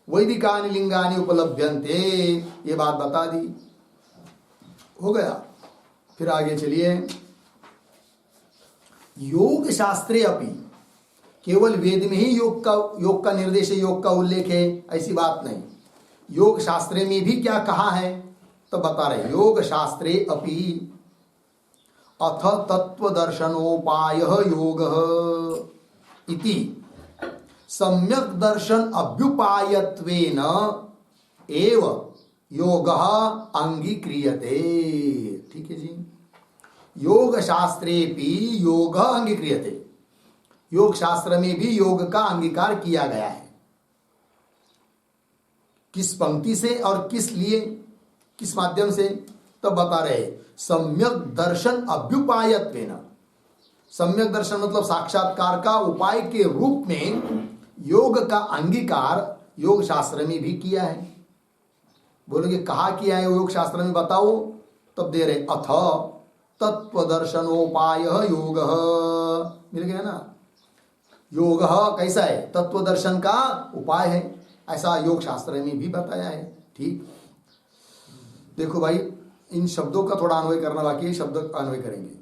वैदिकानि लिंगानि उपलभ्यन्ते, ये बात बता दी, हो गया। फिर आगे चलिए, योग शास्त्रे अपि, केवल वेद में ही योग का निर्देश है, योग का उल्लेख है, ऐसी बात नहीं। योग शास्त्रे में भी क्या कहा है तो बता रहे, योग शास्त्रे अपि अथ तत्वदर्शनोपाय योग इति सम्यक दर्शन अभ्युपायत्वेन एव योग अंगीक्रियते। ठीक है जी, योग शास्त्रे भी योग अंगीक्रियते, योग शास्त्र में भी योग का अंगीकार किया गया है। किस पंक्ति से और किस लिए, किस माध्यम से, तब बता रहे, सम्यक दर्शन अभ्युपायत्वेन, सम्यक दर्शन मतलब साक्षात्कार का उपाय के रूप में योग का अंगीकार योग शास्त्र में भी किया है। बोलोगे कहा किया है योग शास्त्र में, बताओ, तब दे रहे अथ तत्वदर्शनोपाय योग, मिल गया ना। योग कैसा है, तत्व दर्शन का उपाय है, ऐसा योग शास्त्र में भी बताया है। ठीक, देखो भाई, इन शब्दों का थोड़ा अन्वय करना बाकी है, शब्द अन्वय करेंगे।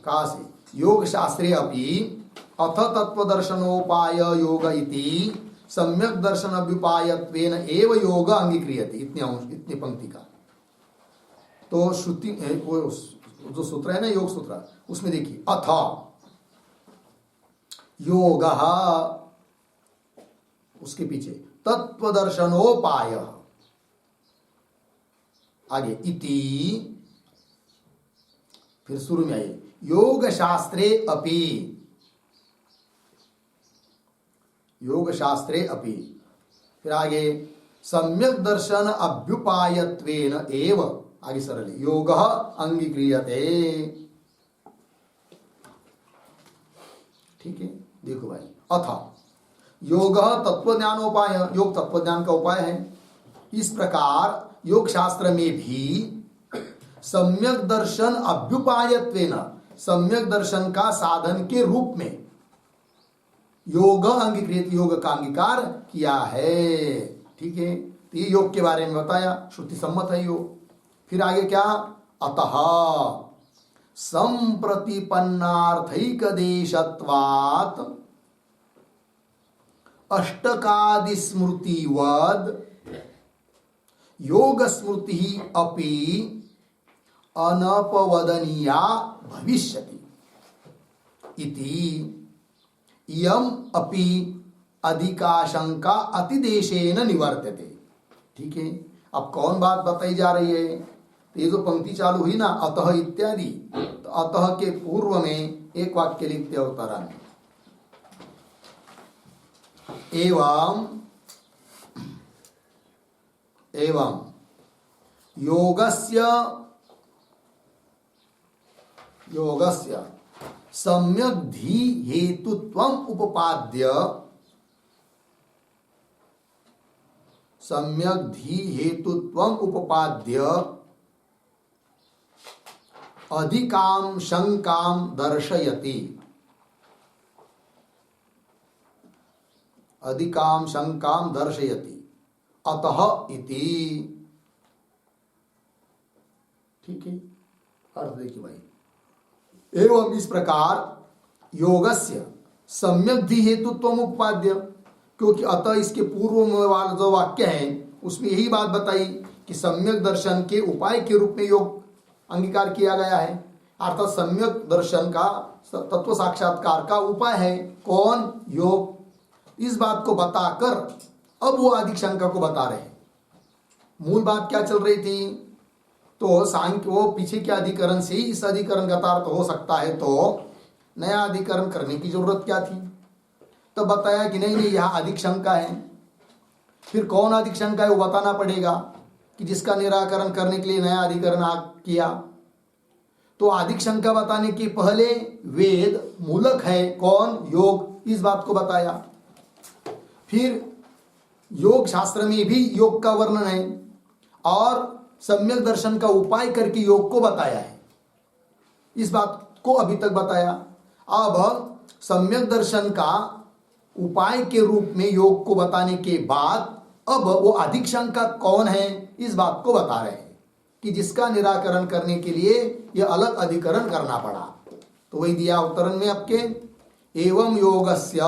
कहाँ से, योग शास्त्रे अपि अथ तत्व दर्शनोपाय योग इति सम्यक दर्शन अभ्युपायत्वेन एव योग अंगीक्रियते, इतनी पंक्ति का। तो श्रुति जो सूत्र है ना, योग सूत्र, उसमें देखिए अथ योग, उसके पीछे तत्वदर्शनोपाय, आगे इति, फिर शुरू में आइए योग शास्त्रे अपि, योग शास्त्रे अपि, फिर आगे सम्यक दर्शन अभ्युपायत्वेन एव, आगे सरल योग अंगीक्रियते। ठीक है, देखो भाई, अथ योग तत्वज्ञानोपाय, योग तत्वज्ञान का उपाय है। इस प्रकार योग शास्त्र में भी सम्यक दर्शन अभ्युपायत्वेन, सम्यक दर्शन का साधन के रूप में योग अंगीकृत, योग का अंगीकार किया है। ठीक है, तो ये योग के बारे में बताया, श्रुति सम्मत है योग। फिर आगे क्या, अतः संप्रतिपन्नार्थैक देशत्वात् अष्टकादि स्मृतिवद योग स्मृति अपि अनपवदनीया भविष्यति इति इयम अपि अधिकाशंका अतिदेशेन निवर्त्यते। ठीक है, अब कौन बात बताई जा रही है? ये जो पंक्ति चालू हुई ना, अतः इत्यादि, तो अतः के पूर्व में एक वाक्य लिखते अवतरण, एवं एवं योगस्य सम्यक धी हेतुत्वम उपपाद्य, सम्यक धी हेतुत्वम उपपाद्य अधिकाम शंकाम दर्शयति, अधिकाम शंकाम दर्शयति अतः इति। ठीक है, अर्थ देखिए भाई, एवं इस प्रकार योगस्य सम्यक धी हेतुत्व उपाद्य, क्योंकि अतः इसके पूर्व में वाला जो वाक्य है उसमें यही बात बताई कि सम्यक दर्शन के उपाय के रूप में योग अंगीकार किया गया है, अर्थात सम्यक दर्शन का तत्व साक्षात्कार का उपाय है कौन? योग। इस बात को बताकर अब वो अधिक शंका को बता रहे हैं। मूल बात क्या चल रही थी? तो सांख्य वो पीछे के अधिकरण से ही इस अधिकरण का अर्थ हो सकता है, तो नया अधिकरण करने की जरूरत क्या थी? तो बताया कि नहीं यहाँ अधिक शंका है। फिर कौन अधिक शंका है वो बताना पड़ेगा कि जिसका निराकरण करने के लिए नया अधिकरण किया। तो अधिक शंका बताने के पहले वेद मूलक है कौन? योग, इस बात को बताया। फिर योग शास्त्र में भी योग का वर्णन है और सम्यक दर्शन का उपाय करके योग को बताया है, इस बात को अभी तक बताया। अब सम्यक दर्शन का उपाय के रूप में योग को बताने के बाद अब वो अधिक शंका कौन है इस बात को बता रहे हैं कि जिसका निराकरण करने के लिए यह अलग अधिकरण करना पड़ा। तो वही दिया उत्तरण में आपके, एवं योगस्य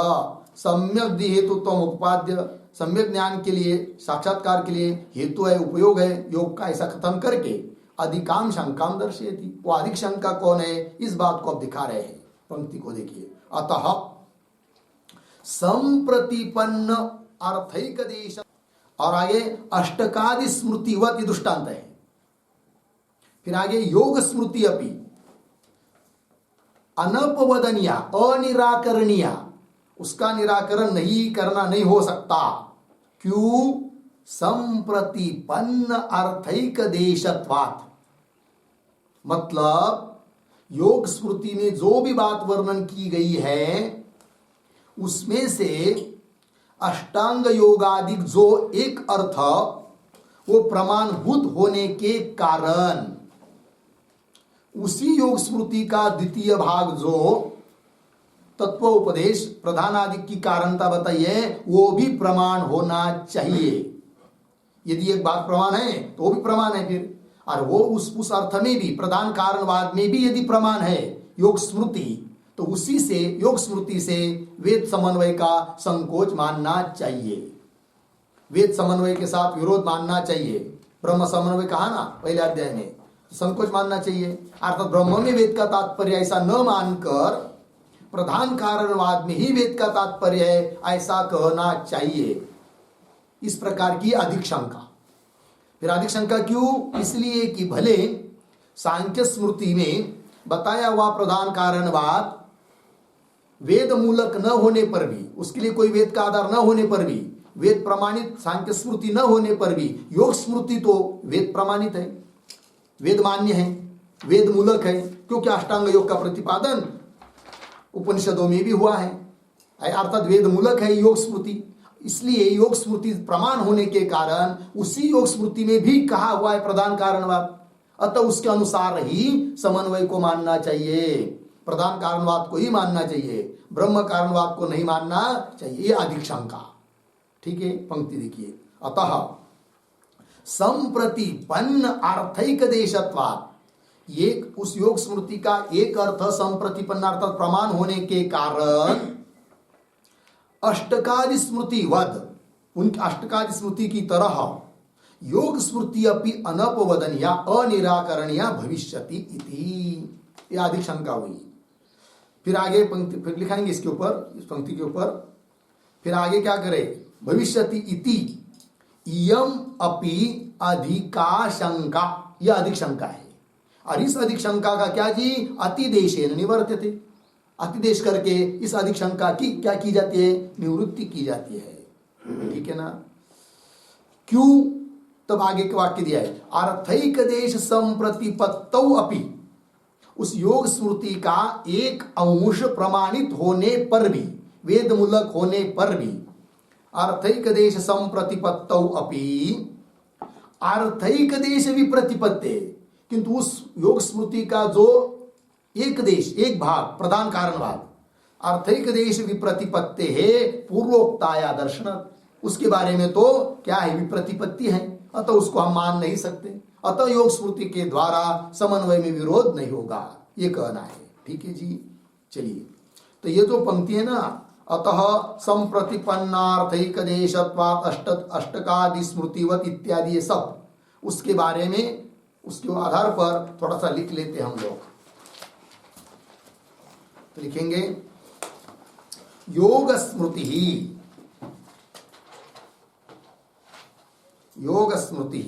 सम्यक दी हेतुत्व उपपाद्य, सम्यक ज्ञान के लिए साक्षात्कार के लिए हेतु है, उपयोग है योग का, ऐसा खत्म करके अधिकाम शंकाम दर्शयति, वो अधिक शंका कौन है इस बात को अब दिखा रहे हैं। पंक्ति को देखिए, अतः संप्रतिपन्न अर्थैक देश, और आगे अष्टकादि स्मृतिवत दृष्टांत है। फिर आगे योग स्मृति अपि अनपवदनीय अनिराकरणीय, उसका निराकरण नहीं करना नहीं हो सकता। क्यों? संप्रतिपन्न अर्थैक देशत्वात्, मतलब योग स्मृति में जो भी बात वर्णन की गई है उसमें से अष्टांग योगादिक जो एक अर्थ वो प्रमाणभूत होने के कारण उसी योग स्मृति का द्वितीय भाग जो तत्व उपदेश प्रधान आदि की कारणता बताई है वो भी प्रमाण होना चाहिए। यदि एक बात प्रमाण है तो वो भी प्रमाण है फिर, और वो उस अर्थ में भी प्रधान कारणवाद में भी यदि प्रमाण है योग स्मृति, तो उसी से योग स्मृति से वेद समन्वय का संकोच मानना चाहिए, वेद समन्वय के साथ विरोध मानना चाहिए। ब्रह्म समन्वय कहा ना पहले अध्याय में, संकोच मानना चाहिए, अर्थात ब्रह्म में वेद का तात्पर्य ऐसा न मानकर प्रधान कारणवाद में ही वेद का तात्पर्य है ऐसा कहना चाहिए। इस प्रकार की अधिक शंका। फिर अधिक शंका क्यों? इसलिए कि भले सांख्य स्मृति में बताया हुआ प्रधान कारणवाद वेद मूलक न होने पर भी, उसके लिए कोई वेद का आधार न होने पर भी, वेद प्रमाणित सांख्य स्मृति न होने पर भी योग स्मृति तो वेद प्रमाणित है, वेद मान्य है, वेद मूलक है, क्योंकि अष्टांग योग का प्रतिपादन उपनिषदों में भी हुआ है, अर्थात वेद मूलक है योग स्मृति। इसलिए योग स्मृति प्रमाण होने के कारण उसी योग स्मृति में भी कहा हुआ है प्रधान कारणवाद, अतः उसके अनुसार ही समन्वय को मानना चाहिए, प्रधान कारणवाद को ही मानना चाहिए, ब्रह्म कारणवाद को नहीं मानना चाहिए। अधिक शंका। ठीक है, पंक्ति देखिए, अतः संप्रतिपन्न अर्थैक देशत्वात्, ये उस योग स्मृति का एक अर्थ संप्रतिपन्न अर्थात प्रमाण होने के कारण अष्टकादि स्मृति वद, उन अष्टकादि स्मृति की तरह योग स्मृति अपनी अनपवदनिया अनिराकरणीया भविष्यति इति, यह अधिक शंका हुई। फिर आगे पंक्ति फिर लिखाएंगे इसके ऊपर, इस पंक्ति के ऊपर फिर आगे क्या करे, भविष्यति इति इयम अपि अधिकाशंका, यह अधिक शंका है। और इस अधिक शंका का क्या जी, अतिदेशेन निवर्त्यते, अतिदेश करके इस अधिक शंका की क्या की जाती है, निवृत्ति की जाती है। ठीक है ना। क्यों, तब आगे के वाक्य दिया है, अर्थैक देश संप्रतिपत्तौ अपि, उस योग स्मृति का एक अंश प्रमाणित होने पर भी, वेद मूलक होने पर भी, अर्थैक देश संप्रतिपत्तौ अपि, अर्थैक देश विप्रतिपत्ते, किंतु उस योग स्मृति का जो एक देश, एक भाग, प्रधान कारणवाद, अर्थैक देश विप्रतिपत्ते है पूर्वोक्ताया दर्शन, उसके बारे में तो क्या है, विप्रतिपत्ति है, अतः उसको हम मान नहीं सकते, अतः योग स्मृति के द्वारा समन्वय में विरोध नहीं होगा, ये कहना है। ठीक है जी। चलिए, तो ये जो पंक्ति है ना, अतः संप्रतिपन्नार्थैक देशत्वात् अष्टकादि स्मृतिवत इत्यादि, ये सब उसके बारे में, उसके आधार पर थोड़ा सा लिख लेते हम लोग। तो लिखेंगे, योग स्मृति ही, योग स्मृति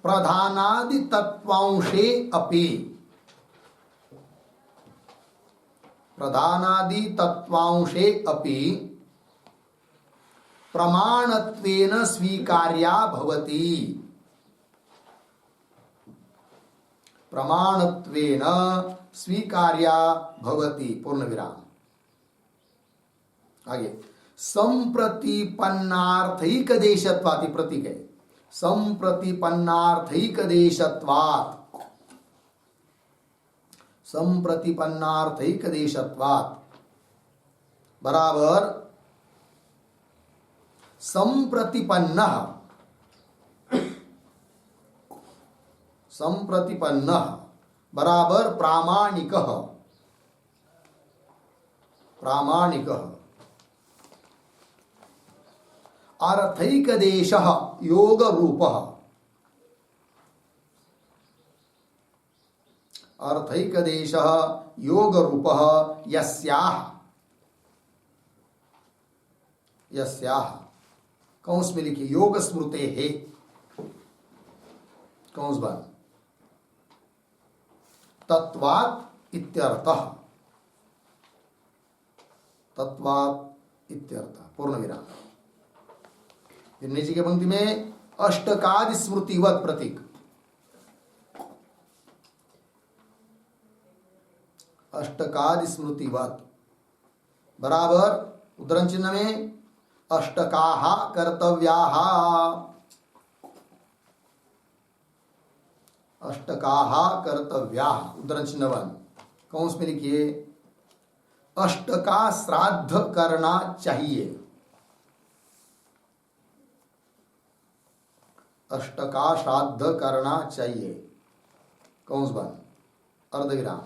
प्रधानादि तत्वांशे अपि, प्रधानादि तत्वांशे अपि प्रमाणत्वेन स्वीकार्या भवति, प्रमाणत्वेन स्वीकार्या भवति, पूर्ण विराम। आगे, संप्रतिपन्नार्थैक देशत्वात्, प्रतीक है, संप्रतिपन्नार्थैक देशत्वात्, संप्रतिपन्नार्थैक देशत्वात् बराबर संप्रतिपन्नः, संप्रतिपन्नः बराबर प्रामाणिकः, प्रामाणिकः, अर्थैक देशः योग रूपः, अर्थैक देशः योग रूपः यस्याः, यस्याः कंस में लिखिए, योग स्मृते है, कंस बंद, तत्वात् इत्यर्थः, तत्वात् इत्यर्थः, पूर्ण विराम। फिर नीचे की पंक्ति में अष्टकादि स्मृतिवत प्रतीक, अष्टकादि स्मृतिवत बराबर उद्धरण चिन्ह में अष्टकाः कर्तव्याः, अष्टकाः कर्तव्याः, उद्धरण चिन्ह बंद, कौंस में लिखिए, अष्टका श्राद्ध करना चाहिए, अष्टका श्राद्ध करना चाहिए, कौंस बंद, अर्धविराम।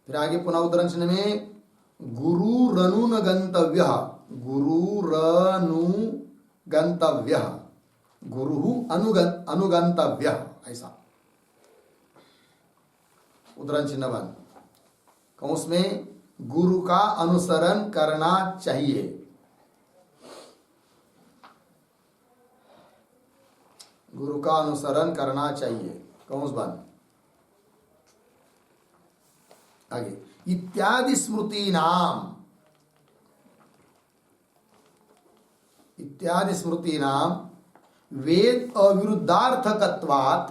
फिर आगे पुनः उद्धरण चिन्ह में गुरुरनुन गंतव्यः, गुरुरनु गंतव्यः, गुरु अनुगंतव्यः, ऐसा उद्धरण चिन्ह बंद, कौंस में गुरु का अनुसरण करना चाहिए, गुरु का अनुसरण करना चाहिए, कौंस बंद। आगे, इत्यादि स्मृति नाम, इत्यादि स्मृति नाम वेद अविरुद्धार्थकत्वात्,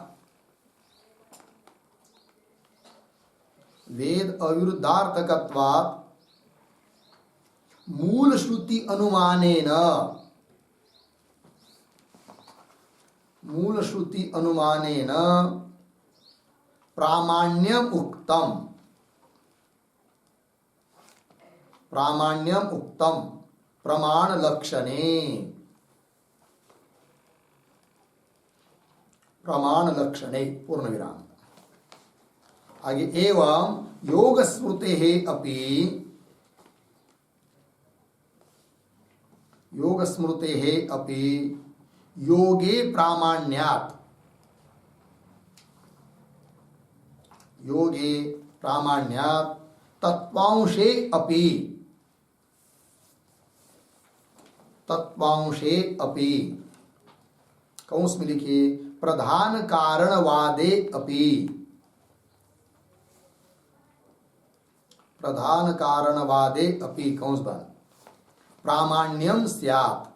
वेद अविरुद्धार्थकत्वात् मूल श्रुति अनुमानेन, मूल श्रुति अनुमानेन प्रामाण्यम उक्तम, प्रामाण्यम उक्तम प्रमाण लक्षणे, प्रमाण लक्षणे, पूर्ण विराम। आगे, एवं योग स्मृते अपि योग स्मृतेः अपि योगे प्रामाण्यात्, योगे प्रामाण्यात् तत्वांशे अपि, तत्वांशे अपि, कौंस में लिखिए प्रधान कारणवादे अपि, प्रधान कारणवादे अपि कौंस बन प्रामाण्यम स्यात्,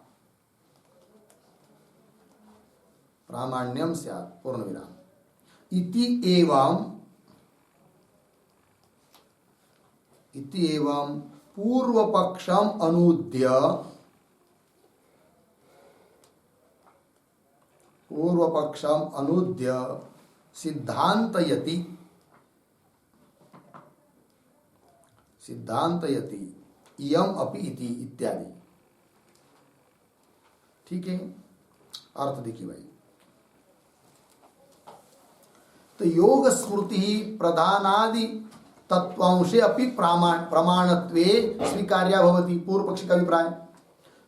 प्रामाण्यम स्यात् पूर्ण विराम इति एवं, इति एवं पूर्व पक्षम अनूद्य, पूर्व पक्षम अनूद्य सिद्धांतयति, सिद्धांतयति इयम अपि इति इत्यादि। ठीक है, अर्थ देखिए भाई। तो योग स्मृति प्रधानादि तत्वांशे अपि प्रमाणत्वे स्वीकार्या भवति, पूर्व पक्षी का अभिप्राय।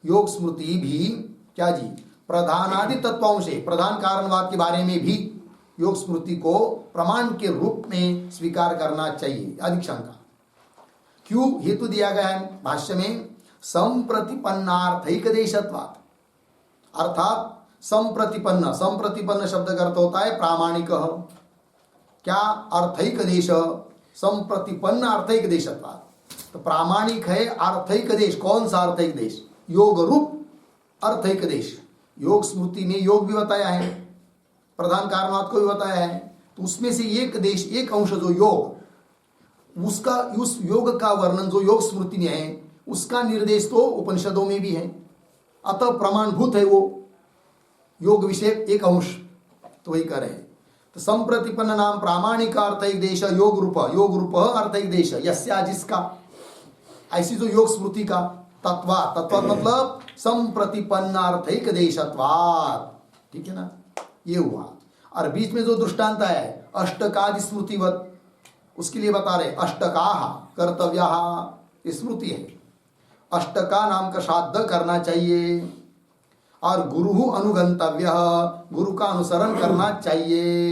योग स्मृति भी क्या जी, प्रधानादि तत्वांशे, प्रधान कारणवाद के बारे में भी योग स्मृति को प्रमाण के रूप में स्वीकार करना चाहिए। अधिक शंका क्यों, हेतु दिया गया है भाष्य में, संप्रतिपन्नार्थैक देशत्वात्, अर्थात संप्रतिपन्न, संप्रतिपन्न शब्द का अर्थ होता है प्रामाणिक। क्या, अर्थैक देश, संप्रतिपन्न अर्थैक देशत्वात्, तो प्रामाणिक है अर्थैक देश। कौन सा अर्थैक देश? योग रूप अर्थैक देश। योग स्मृति में योग भी बताया है, प्रधान कारणवाद को भी बताया है, तो उसमें से एक देश, एक अंश जो योग, उसका, उस योग का वर्णन जो योग स्मृति में है उसका निर्देश तो उपनिषदों में भी है, अतः प्रमाणभूत है वो योग विषय एक अंश। तो वही कह रहे हैं, तो संप्रतिपन्न नाम प्रामाणिक अर्थैक देश योग रूप, योग रूप अर्थैक देश यस्या, जिसका, ऐसी जो योग स्मृति का तत्वा, तत्वा मतलब संप्रतिपन्न अर्थैक देशत्वात्। ठीक है ना, ये हुआ। और बीच में जो दृष्टांत है अष्टकादि स्मृतिवत, उसके लिए बता रहे अष्टकाः कर्तव्याः, स्मृति है। अष्टका नाम का श्राद्ध करना चाहिए, और गुरु अनुगंतव्य, गुरु का अनुसरण करना चाहिए,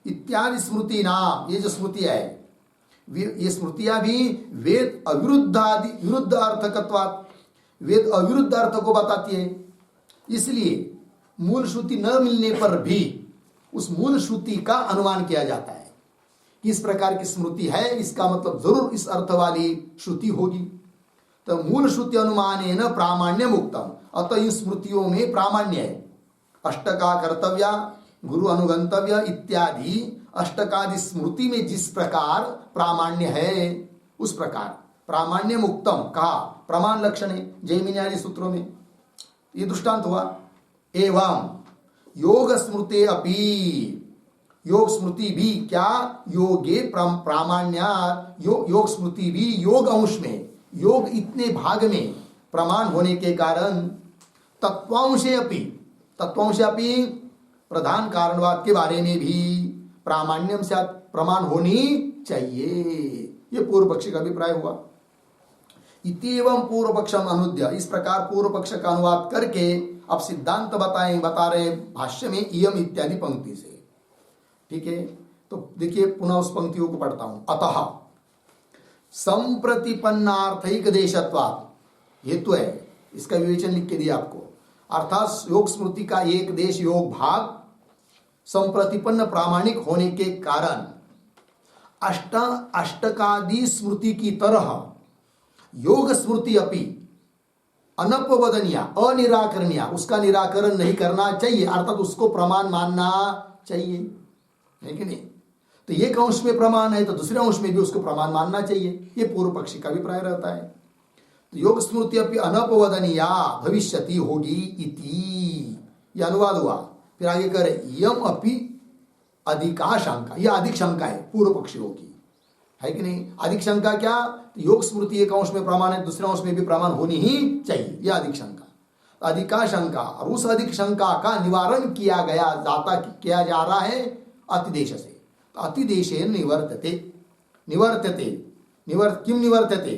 इत्यादि स्मृति नाम। ये जो स्मृति है, ये स्मृतियां भी वेद अविरुद्धादि विरुद्ध अर्थकत्वात्, वेद अविरुद्ध अर्थ को बताती है। इसलिए मूल श्रुति न मिलने पर भी उस मूल श्रुति का अनुमान किया जाता है कि इस प्रकार की स्मृति है, इसका मतलब जरूर इस अर्थ वाली श्रुति होगी। तो मूल श्रुति अनुमानेन प्रामाण्यम उक्तम, अतः इन स्मृतियों में प्रामाण्य है। अष्टका कर्तव्या, गुरु अनुगंतव्य इत्यादि अष्टकादि स्मृति में जिस प्रकार प्रामाण्य है, उस प्रकार प्रामाण्यम उक्तम कहा, प्रमाण लक्षण है जैमिनी आदि सूत्रों में। ये दृष्टांत हुआ। एवं योग स्मृति अपि, योग स्मृति भी क्या, योगे प्रामाण्या, योग स्मृति भी योग अंश में, योग इतने भाग में प्रमाण होने के कारण तत्वांशे अपि, तत्वांशे अपि प्रधान कारणवाद के बारे में भी प्रामाण्यम से प्रमाण होनी चाहिए। ये पूर्व पक्षी का अभिप्राय हुआ। इत्येवं पूर्व पक्षम अनुद्य, इस प्रकार पूर्व पक्ष का अनुवाद करके अब सिद्धांत बता रहे भाष्य में इयम इत्यादि पंक्ति से। ठीक है, तो देखिए पुनः उस पंक्तियों को पढ़ता हूं। अतः संप्रतिपन्नार्थैक देशत्वात्, हेतु है, इसका विवेचन लिख के दिया आपको। अर्थात योग स्मृति का एक देश, योग भाग संप्रतिपन्न प्रामाणिक होने के कारण अष्टकादि स्मृति की तरह योग स्मृति अपि अनपवदनीय, अनिराकरणीय, उसका निराकरण नहीं करना चाहिए, अर्थात उसको प्रमाण मानना चाहिए, है कि नहीं? तो एक अंश में प्रमाण है तो दूसरे अंश में भी उसको प्रमाण मानना चाहिए, ये पूर्व पक्षी का अभिप्राय रहता है। तो योग स्मृति अपि अनपवदनीय भविष्यति, होगी इति, यह अनुवाद हुआ। फिर आगे करे यम अपि अधिकाशंका, यह अधिक शंका है पूर्व पक्षियों की, है कि नहीं? अधिक शंका क्या, तो योग स्मृति एक अंश में प्रमाण है, दूसरे अंश में भी प्रमाण होनी ही चाहिए, यह अधिक शंका। अधिकाशंका, और उस अधिक शंका का निवारण किया जा रहा है अतिदेश से। तो अतिदेशेन निवर्तते, किम निवर्तते,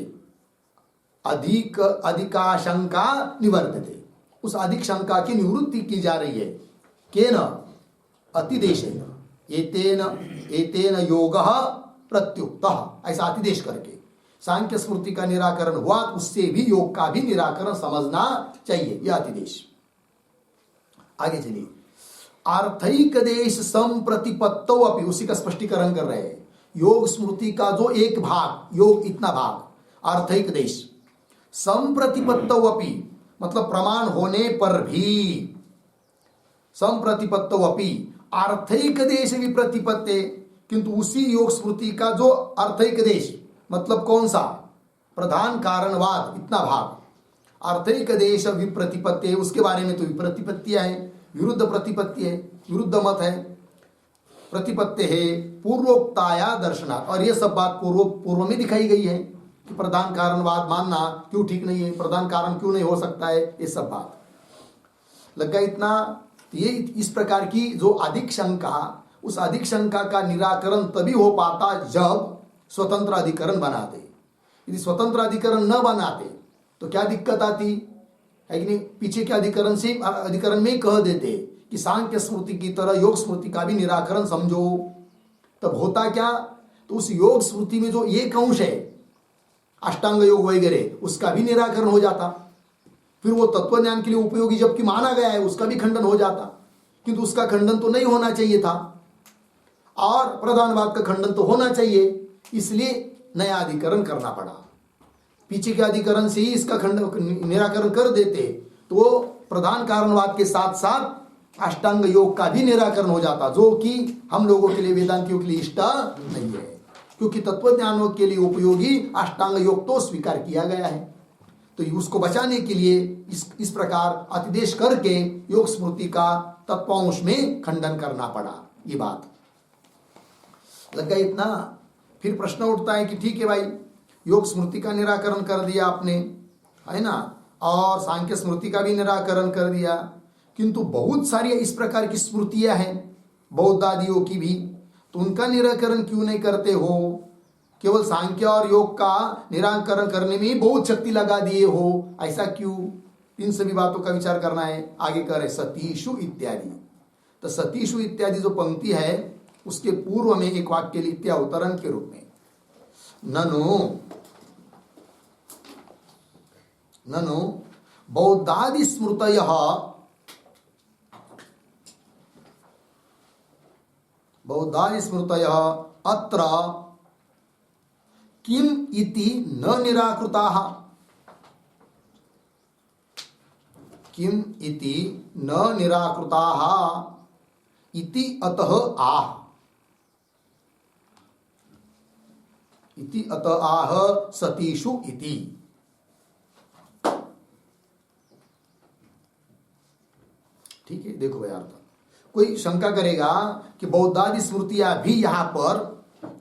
अधिकाशंका निवर्तते, उस अधिक शंका की निवृत्ति की जा रही है। केन? अतिदेशेन, एतेन योगः प्रत्युक्तः, ऐसा अतिदेश करके सांख्य स्मृति का निराकरण हुआ, उससे भी योग का भी निराकरण समझना चाहिए, यह अतिदेश। आगे चलिए, आर्थैक देश संप्रतिपत्तौ अपि, उसी का स्पष्टीकरण कर रहे हैं। योग स्मृति का जो एक भाग, योग इतना भाग, आर्थैक देश संप्रतिपत्तौ अपि, मतलब प्रमाण होने पर भी, संप्रतिपत्तौ अपि आर्थैक देश विप्रतिपत्ते, किंतु उसी योग स्मृति का जो आर्थैक देश, मतलब कौन सा? प्रधान कारणवाद, इतना भाग, आर्थैक देश विप्रतिपत्ति, उसके बारे में तो विप्रतिपत्तियां है, विरुद्ध प्रतिपत्ति है, विरुद्ध मत है, प्रतिपत्ति है पूर्वोक्ताया दर्शनात्, और यह सब बात पूर्व में दिखाई गई है कि प्रधान कारणवाद मानना क्यों ठीक नहीं है, प्रधान कारण क्यों नहीं हो सकता है, ये सब बात लग गया इतना। ये इस प्रकार की जो अधिक शंका, उस अधिक शंका का निराकरण तभी हो पाता जब स्वतंत्र अधिकरण बनाते। यदि स्वतंत्र अधिकरण न बनाते तो क्या दिक्कत आती है कि नहीं? पीछे के अधिकरण में ही कह देते कि सांख्य स्मृति की तरह योग स्मृति का भी निराकरण समझो, तब होता क्या? तो उस योग स्मृति में जो एक अंश है अष्टांग योग वगैरह, उसका भी निराकरण हो जाता, फिर वो तत्व ज्ञान के लिए उपयोगी जबकि माना गया है उसका भी खंडन हो जाता, किंतु उसका खंडन तो नहीं होना चाहिए था और प्रधानवाद का खंडन तो होना चाहिए, इसलिए नया अधिकरण करना पड़ा। पीछे के अधिकरण से ही इसका खंडन निराकरण कर देते तो वो प्रधान कारणवाद के साथ साथ अष्टांग योग का भी निराकरण हो जाता, जो कि हम लोगों के लिए, वेदांतियों के लिए इष्ट नहीं है, क्योंकि तत्वज्ञानों के लिए उपयोगी अष्टांग योग तो स्वीकार किया गया है। तो उसको बचाने के लिए इस प्रकार अतिदेश करके योग स्मृति का तत्वांश में खंडन करना पड़ा। ये बात लग गया इतना। फिर प्रश्न उठता है कि ठीक है भाई, योग स्मृति का निराकरण कर दिया आपने, है ना, और सांख्य स्मृति का भी निराकरण कर दिया, किंतु बहुत सारी इस प्रकार की स्मृतियां हैं बौद्ध आदियों की भी, तो उनका निराकरण क्यों नहीं करते हो? केवल सांख्य और योग का निराकरण करने में ही बहुत शक्ति लगा दिए हो, ऐसा क्यों? इन सभी बातों का विचार करना है। आगे कर सतीषु इत्यादि, तो सतीषु इत्यादि जो पंक्ति है उसके पूर्व में एक वाक्य लिखते अवतरण के रूप में, ननु बौद्धादि स्मृतयः अत्र किम इति न निराकृताः, किम इति न निराकृताः इति अतः आह, इति अतः आह सतीषु इति। ठीक है, देखो भाई अर्थ, कोई शंका करेगा कि बौद्धादि स्मृतियां भी यहां पर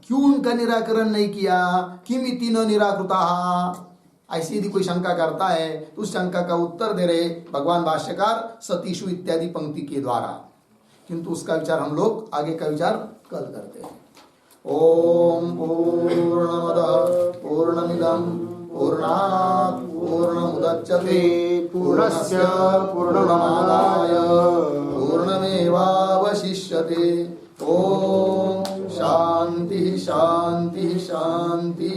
क्यों उनका निराकरण नहीं किया, किम इति न निराकृताः, ऐसी यदि कोई शंका करता है तो उस शंका का उत्तर दे रहे भगवान भाष्यकार सतीषु इत्यादि पंक्ति के द्वारा, किंतु उसका विचार हम लोग आगे का विचार कल करते हैं। ओम पूर्णमदः पूर्णमिदं पूर्णात् पूर्णमुदच्यते पूर्णस्य पूर्णमादाय पूर्णमेवावशिष्यते। ओम शांति शांति शांति।